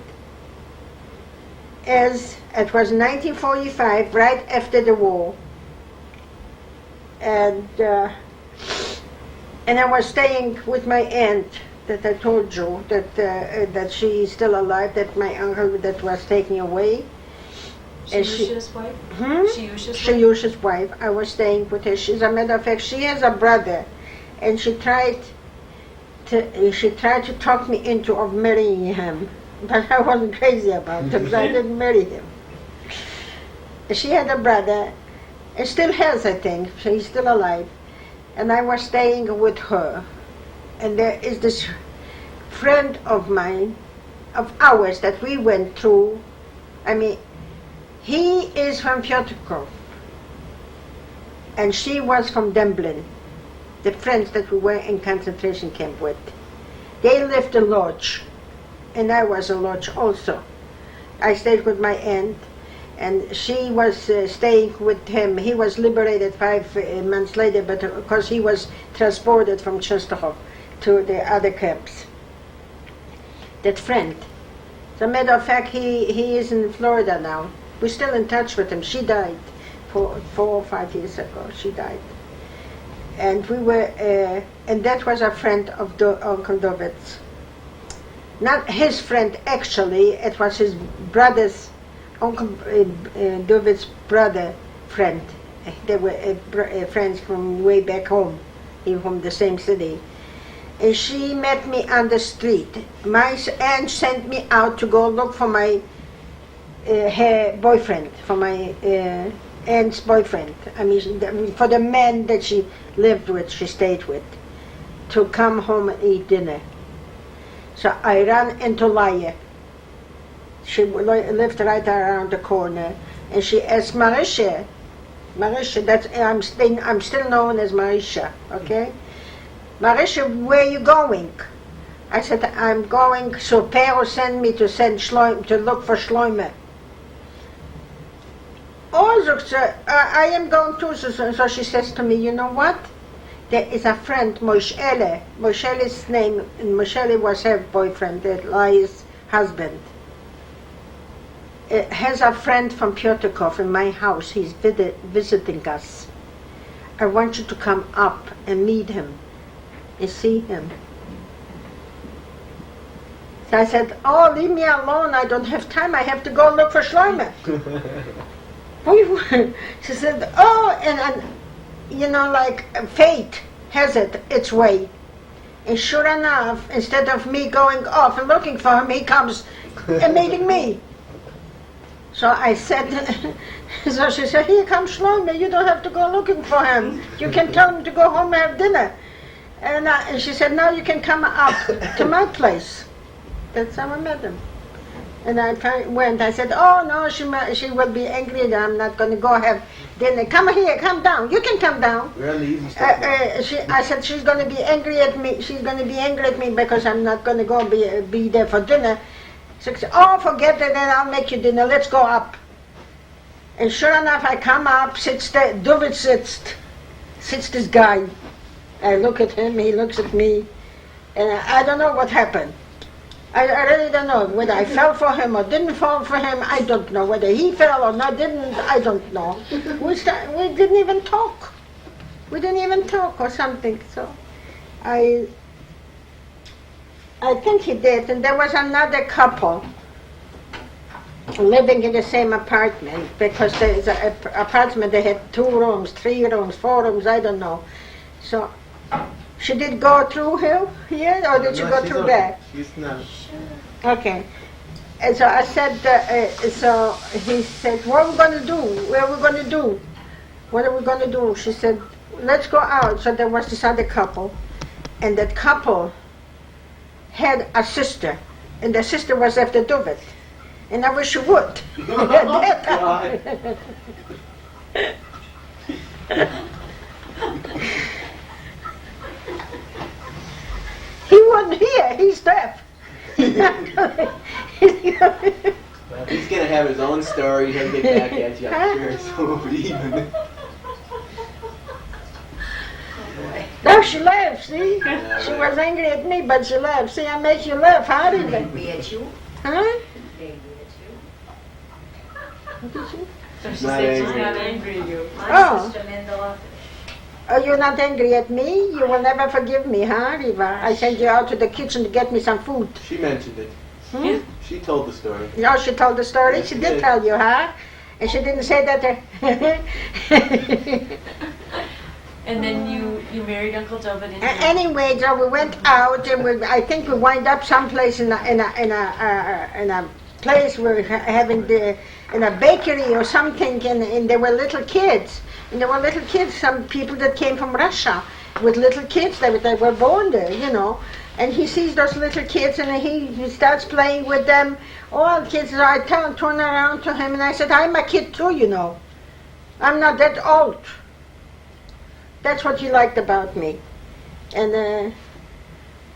is it was 1945, right after the war, and I was staying with my aunt that I told you that she is still alive. That my uncle that was taken away. Shiusha's wife? Shiusha's wife. I was staying with her. As a matter of fact, she has a brother, and she tried to talk me into of marrying him, but I wasn't crazy about him, so I didn't marry him. She had a brother, and still has, I think. She's still alive, and I was staying with her, and there is this friend of mine, of ours that we went through. I mean. He is from Piotrków, and she was from Dublin, the friends that we were in concentration camp with. They lived in lodge, and I was in lodge also. I stayed with my aunt, and she was staying with him. He was liberated 5 months later, but because he was transported from Częstochowa to the other camps. That friend. As a matter of fact, he is in Florida now. We're still in touch with him. She died 4 or 5 years ago. She died, and we were, and that was a friend of Uncle David's. Not his friend actually. It was his brother's, Uncle David's brother friend. They were friends from way back home, from the same city. And she met me on the street. My aunt sent me out to go look for my. Her boyfriend, for my aunt's boyfriend. I mean, for the man that she lived with, she stayed with, to come home and eat dinner. So I ran into Laya. She lived right around the corner, and she asked Marisha, Marisha, I'm still known as Marisha, okay? Marisha, where are you going? I said, I'm going, so Pero sent me to to look for Shloime. Oh, sagt sie, I am going too. So she says to me, you know what? There is a friend, Moshele. Moshele's name, and Moshele was her boyfriend, Elias' husband. Has a friend from Piotrkov in my house. He's visiting us. I want you to come up and meet him and see him. So I said, oh, leave me alone. I don't have time. I have to go look for Shloime. She said, oh, and you know, like fate has its way. And sure enough, instead of me going off and looking for him, he comes and meeting me. So I said, so she said, here comes Shloime, you don't have to go looking for him. You can tell him to go home and have dinner. And she said, no, you can come up to my place. That's how I met him. And I went, I said, oh no, she will be angry that I'm not going to go have dinner. Come here, come down, you can come down. We're on the easy stuff. I said, she's going to be angry at me, because I'm not going to go be there for dinner. She said, oh, forget it, then I'll make you dinner, let's go up. And sure enough, I come up, sits this guy. I look at him, he looks at me, and I don't know what happened. I really don't know whether I fell for him or didn't fall for him. I don't know whether he fell or not. Didn't. I don't know. We didn't even talk. We didn't even talk or something. So, I think he did. And there was another couple living in the same apartment, because there's an apartment. They had 2 rooms, 3 rooms, 4 rooms. I don't know. So. She did go through here, or did she go through there? She's not. Okay. And so I said, so he said, what are we going to do? Where are we going to do? What are we going to do? She said, let's go out. So there was this other couple, and that couple had a sister, and the sister was after Duvet. And I wish she would. He wasn't here, he's deaf. He's gonna have his own story. He'll get back at you. I'm sure it's so even. No, she laughed, see? She was angry at me, but she laughed. See, I make you laugh, how did they? Me at you? Huh? They me at you? What did she? So she Not said she's angry. not angry at you. My Oh. sister Mindall. Oh, you're not angry at me? You will never forgive me, huh, Riva? I sent you out to the kitchen to get me some food. She mentioned it. Hmm? She told the story. No, she told the story? Yes, She she did did. tell you, huh? And she didn't say that And then you married Uncle David in Anyway, so we went out, and I think we wind up someplace in a place where we're having in a bakery or something, and there were little kids. And there were little kids, some people that came from Russia with little kids. They were born there, you know. And he sees those little kids, and he starts playing with them. All kids, so I turn around to him, and I said, I'm a kid too, you know. I'm not that old. That's what he liked about me. And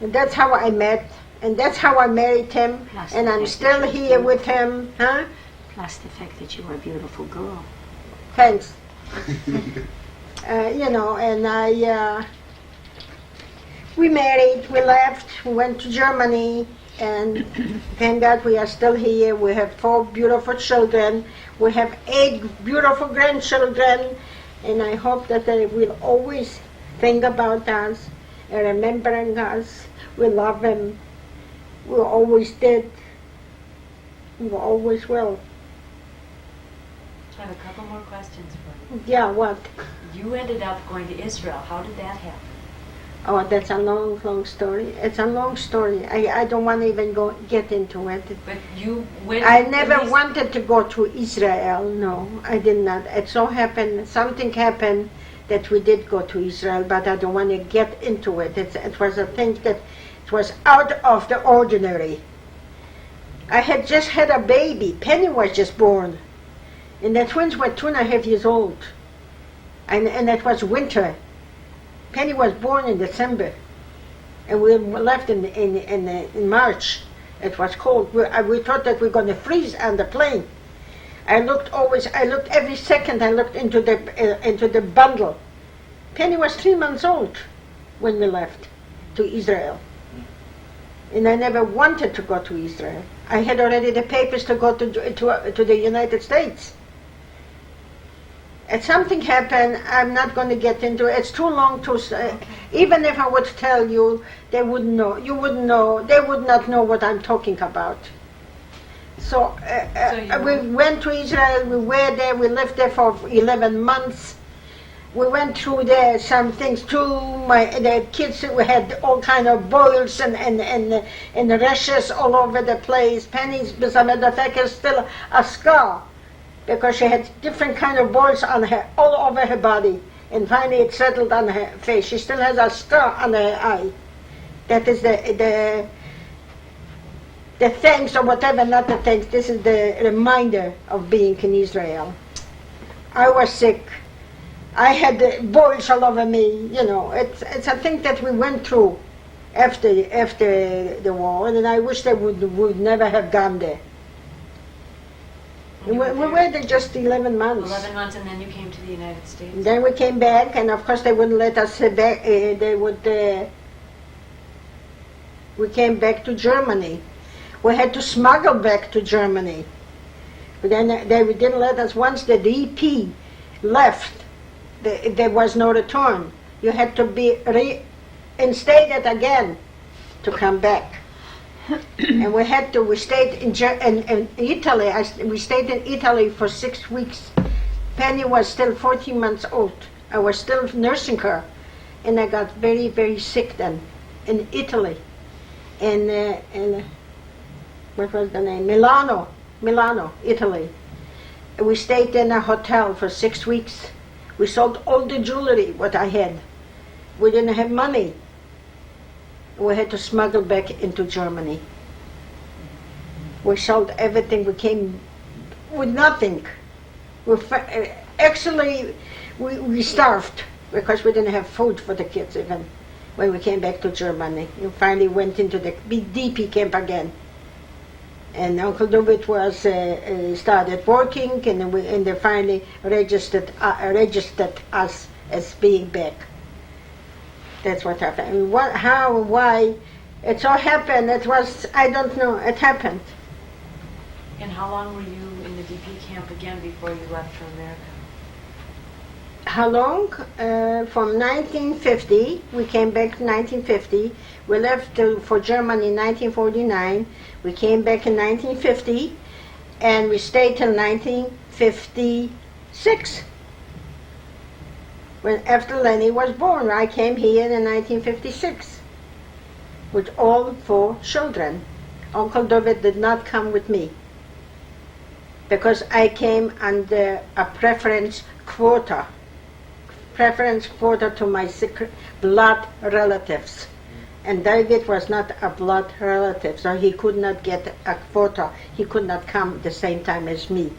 that's how I met, and that's how I married him, Plus and the I'm fact still that you're here with him. Huh? Plus the fact that you were a beautiful girl. Thanks. You know, and we married, we left, we went to Germany, and thank God we are still here. We have 4 beautiful children. We have 8 beautiful grandchildren, and I hope that they will always think about us and remembering us. We love them. We always did. We always will. I have a couple more questions for you. Yeah, what? You ended up going to Israel. How did that happen? Oh, that's a long, long story. It's a long story. I don't want to even get into it. But you went. I at never least- wanted to go to Israel. No, I did not. It so happened, something happened that we did go to Israel, but I don't want to get into it. It was a thing that it was out of the ordinary. I had just had a baby. Penny was just born. And the twins were 2.5 years old. and it was winter. Penny was born in December, and we left in March. It was cold. We thought that we were going to freeze on the plane. I looked every second. I looked into the bundle. Penny was 3 months old when we left to Israel, and I never wanted to go to Israel. I had already the papers to go to the United States. And something happened. I'm not going to get into it. It's too long to say. Okay. Even if I would tell you, they wouldn't know. You wouldn't know. They would not know what I'm talking about. So we went to Israel. We were there. We lived there for 11 months. We went through there some things too. The kids, we had all kind of boils and rashes all over the place. Penny's, as a matter of fact, is still a scar, because she had different kind of boils on her, all over her body, and finally it settled on her face. She still has a scar on her eye. That is the thanks or whatever, not the thanks. This is the reminder of being in Israel. I was sick. I had the boils all over me. You know, it's a thing that we went through after the war, and I wish they would never have gone there. We were there just 11 months. 11 months, and then you came to the United States. Then we came back, and of course they wouldn't let us back. We came back to Germany. We had to smuggle back to Germany. But then they didn't let us. Once the DP left, there was no return. You had to be reinstated again to come back. And we stayed in Italy. We stayed in Italy for 6 weeks. Penny was still 14 months old. I was still nursing her, and I got very, very sick then in Italy. And what was the name? Milano, Italy. We stayed in a hotel for 6 weeks. We sold all the jewelry what I had. We didn't have money. We had to smuggle back into Germany. We sold everything. We came with nothing. Actually, we starved because we didn't have food for the kids even when we came back to Germany. We finally went into the DP camp again. And Uncle David was started working, and they finally registered us as being back. That's what happened. And why? It all happened. It was, I don't know, it happened. And how long were you in the DP camp again before you left for America? How long? From 1950, we came back in 1950. We left for Germany in 1949. We came back in 1950, and we stayed till 1956. When after Lenny was born, I came here in 1956 with all 4 children. Uncle David did not come with me because I came under a preference quota to my blood relatives. And David was not a blood relative, so he could not get a quota. He could not come at the same time as me.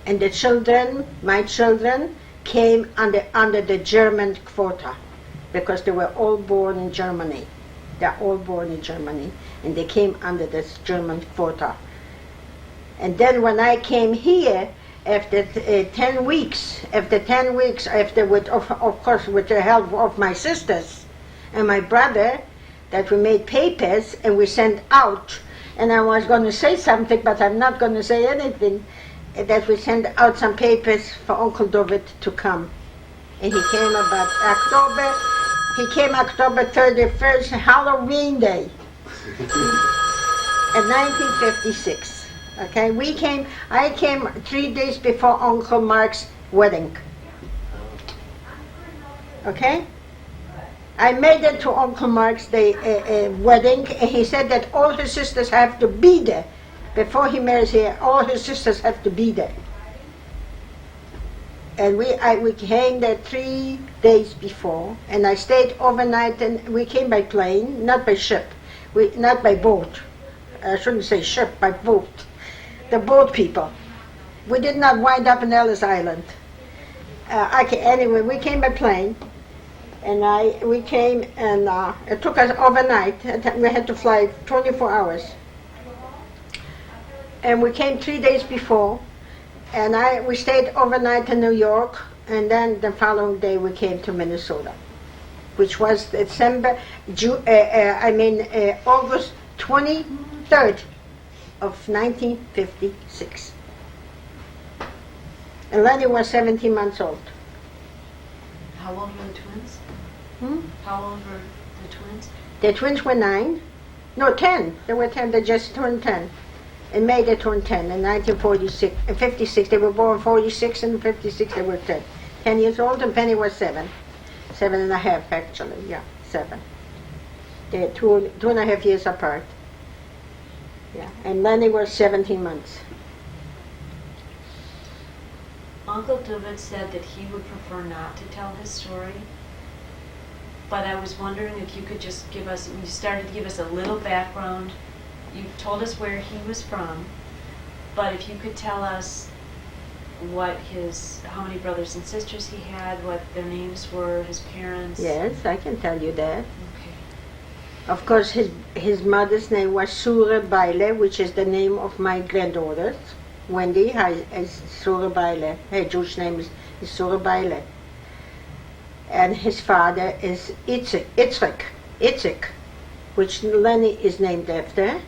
And the children, my children, came under the German quota because they were all born in Germany. They're all born in Germany, and they came under this German quota. And then when I came here, after 10 weeks, of course with the help of my sisters and my brother, that we made papers and we sent out. And I was going to say something, but I'm not going to say anything. That we sent out some papers for Uncle David to come. And he came about October 31st, Halloween Day, in 1956. Okay, I came 3 days before Uncle Mark's wedding. Okay? I made it to Uncle Mark's wedding, and he said that all his sisters have to be there. Before he marries here, all his sisters have to be there. And we came there 3 days before, and I stayed overnight, and we came by plane, not by ship, not by boat. I shouldn't say ship, by boat. The boat people. We did not wind up in Ellis Island. Okay, anyway, we came by plane, and we came, and it took us overnight. We had to fly 24 hours. And we came 3 days before, and we stayed overnight in New York, and then the following day we came to Minnesota, which was August 23rd of 1956. And Lenny was 17 months old. How old were the twins? How old were the twins? The twins were 9. No, 10. They were 10. They just turned 10. In May they turned 10 in 1946. In 56, they were born 46, and in 56 they were 10. 10 years old, and Penny was 7. 7 and a half, actually. Yeah, 7. They're 2.5 years apart. Yeah, and Lenny was 17 months. Uncle David said that he would prefer not to tell his story, but I was wondering if you could just give us, you started to give us a little background. You told us where he was from, but if you could tell us how many brothers and sisters he had, what their names were, his parents. Yes, I can tell you that. Okay. Of course, his mother's name was Sura Baile, which is the name of my granddaughters. Wendy is Sura Baile. Her Jewish name is Sura Baile. And his father is Itzik, which Lenny is named after.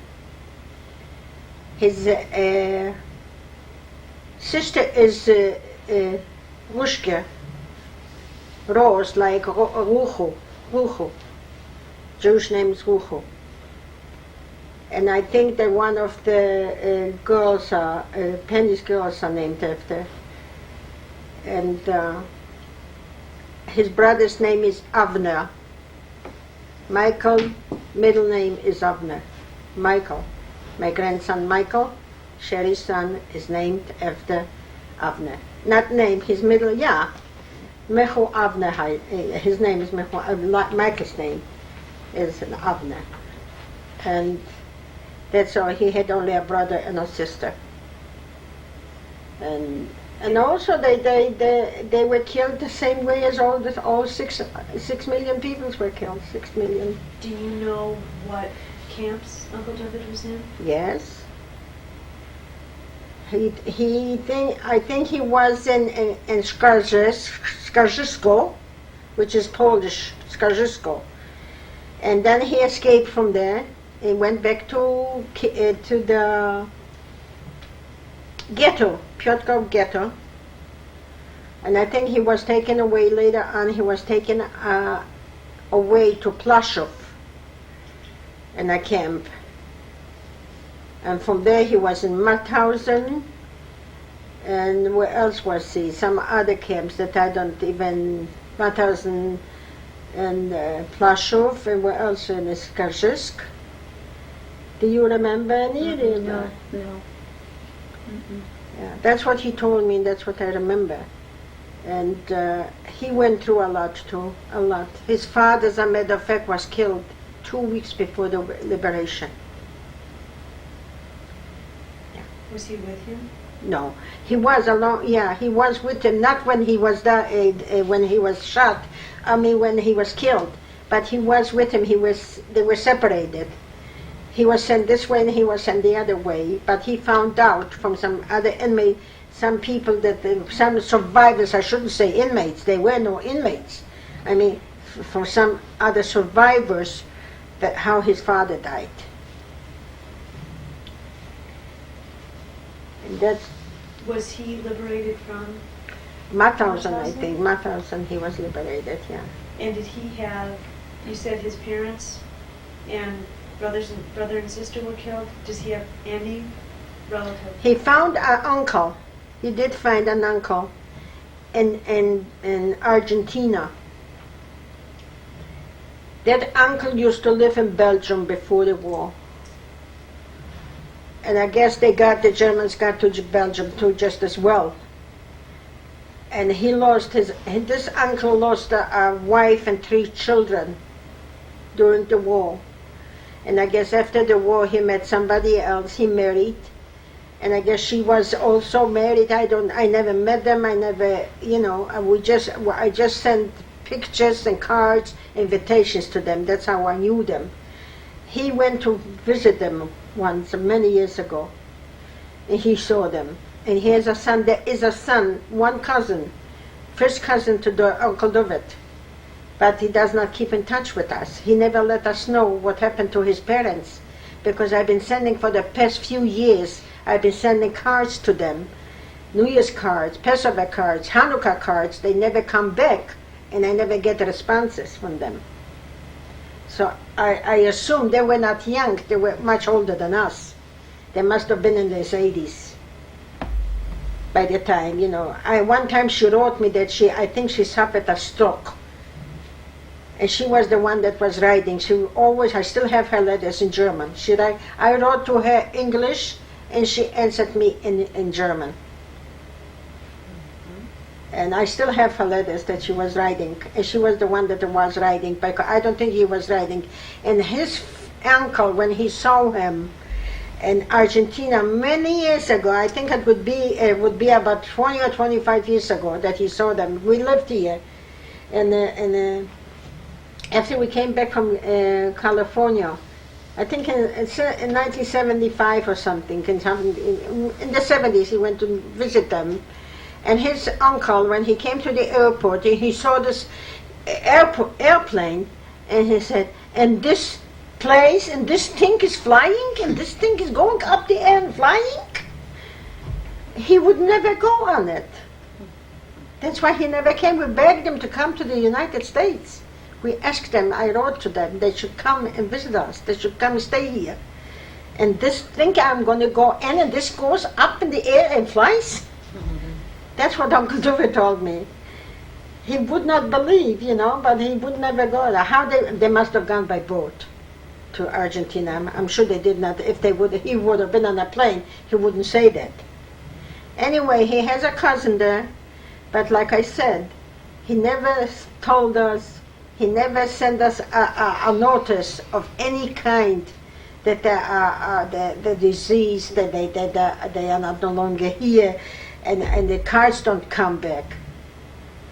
His sister is Rushka, Rose, like Ruchu. Jewish name is Ruchu. And I think that one of the girls, Penny's girls, are named after. And his brother's name is Avner. Michael, middle name is Avner. Michael. My grandson Michael, Sherry's son, is named after Avner. Not named, his middle, Mechu Avner. His name is Mechu, Michael's name is Avner. And that's all. He had only a brother and a sister. And also they were killed the same way as all 6 million people were killed. 6 million. Do you know what camps Uncle David was in? Yes. I think he was in Skarżysko, which is Polish, Skarżysko. And then he escaped from there. He went back to the ghetto, Piotrków ghetto. And I think he was taken away later on. He was taken away to Plaszów in a camp. And from there he was in Mauthausen. And where else was he? Some other camps that I don't even... Mauthausen and Plaszów, and where else in Skarżysk. Do you remember any? No. Yeah, that's what he told me, and that's what I remember. And he went through a lot too, a lot. His father, as a matter of fact, was killed 2 weeks before the liberation. Yeah. Was he with him? No, he was alone. Yeah, he was with him. Not when he was there, when he was shot. I mean, when he was killed. But he was with him. They were separated. He was sent this way and he was sent the other way. But he found out from some other inmate, some people some survivors, I shouldn't say inmates, they were no inmates. I mean, from some other survivors, that how his father died. And that's Was he liberated from? Mauthausen, I think. Mauthausen, he was liberated, yeah. And did he have, you said his parents and brother and sister were killed? Does he have any relative? He found an uncle. He did find an uncle in Argentina. That uncle used to live in Belgium before the war. And I guess the Germans got to Belgium too just as well. And this uncle lost a wife and 3 children during the war. And I guess after the war he met somebody else, he married, and I guess she was also married. I never met them. I never, I just sent pictures and cards, invitations to them. That's how I knew them. He went to visit them once, many years ago, and he saw them. And he has a son. There is a son, one cousin, first cousin to Uncle David, but he does not keep in touch with us. He never let us know what happened to his parents, because I've been sending for the past few years. I've been sending cards to them, New Year's cards, Passover cards, Hanukkah cards. They never come back, and I never get responses from them. So I assume they were not young. They were much older than us. They must have been in their 80s by the time, one time she wrote me that I think she suffered a stroke. And she was the one that was writing. I still have her letters in German. I wrote to her English, and she answered me in German. And I still have her letters that she was writing. And she was the one that was writing, because I don't think he was writing. And his uncle, when he saw him in Argentina many years ago, I think it would be about 20 or 25 years ago that he saw them. We lived here. And after we came back from California, I think in 1975 or something, in the 70s, he went to visit them. And his uncle, when he came to the airport, he saw this airplane, and he said, and this place, and this thing is flying, and this thing is going up the air and flying? He would never go on it. That's why he never came. We begged him to come to the United States. We asked them, I wrote to them, they should come and visit us. They should come and stay here. And this thing I'm going to go in, and this goes up in the air and flies? That's what Uncle David told me. He would not believe, but he would never go there. How they must have gone by boat to Argentina. I'm sure they did not. If he would have been on a plane, he wouldn't say that. Anyway, he has a cousin there, but like I said, he never told us, he never sent us a notice of any kind that the disease, that they are not no longer here, and the cards don't come back.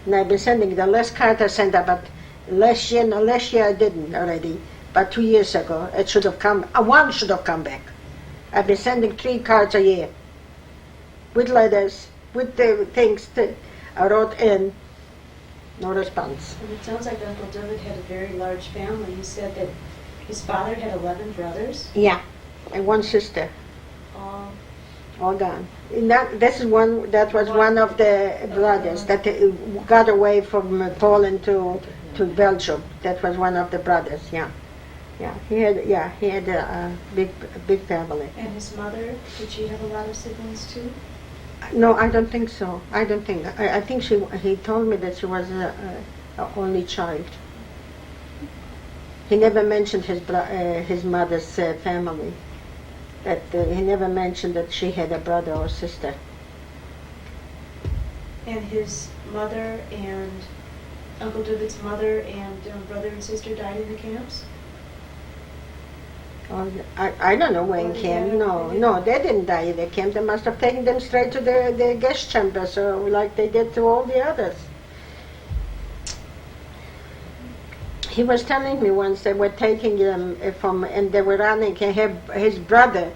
And I've been sending the last card I sent about last year I didn't already, but 2 years ago it should have come. One should have come back. I've been sending 3 cards a year with letters, with the things that I wrote in. No response. And it sounds like Uncle David had a very large family. He said that his father had 11 brothers. Yeah, and 1 sister. All gone. And that was one of the brothers that got away from Poland to Belgium. That was one of the brothers. Yeah. He had a big family. And his mother, did she have a lot of siblings too? No, I don't think so. I think he told me that she was a only child. He never mentioned his mother's family. That he never mentioned that she had a brother or sister. And his mother and Uncle David's mother and brother and sister died in the camps? I don't know when camp. No, they didn't die in the camp. They must have taken them straight to the gas chamber, so like they did to all the others. He was telling me once they were taking them and they were running. His brother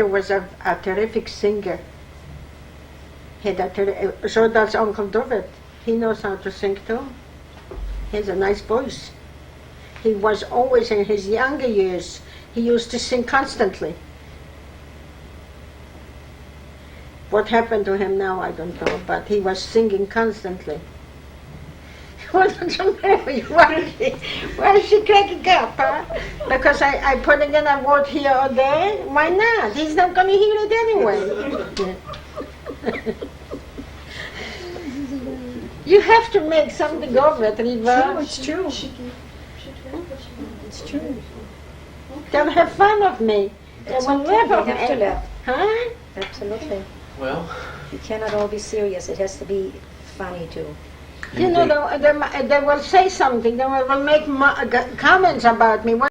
was a terrific singer. So does Uncle David. He knows how to sing too. He has a nice voice. He was always, in his younger years, he used to sing constantly. What happened to him now, I don't know, but he was singing constantly. Why is she cracking up, huh? Because I putting in a word here or there? Why not? He's not going to hear it anyway. You have to make something of it, Riva. It's true. It's true. They'll have fun of me. They will laugh of me. You have to laugh. Huh? Absolutely. Well, You cannot all be serious. It has to be funny too. They will say something. They will make comments about me.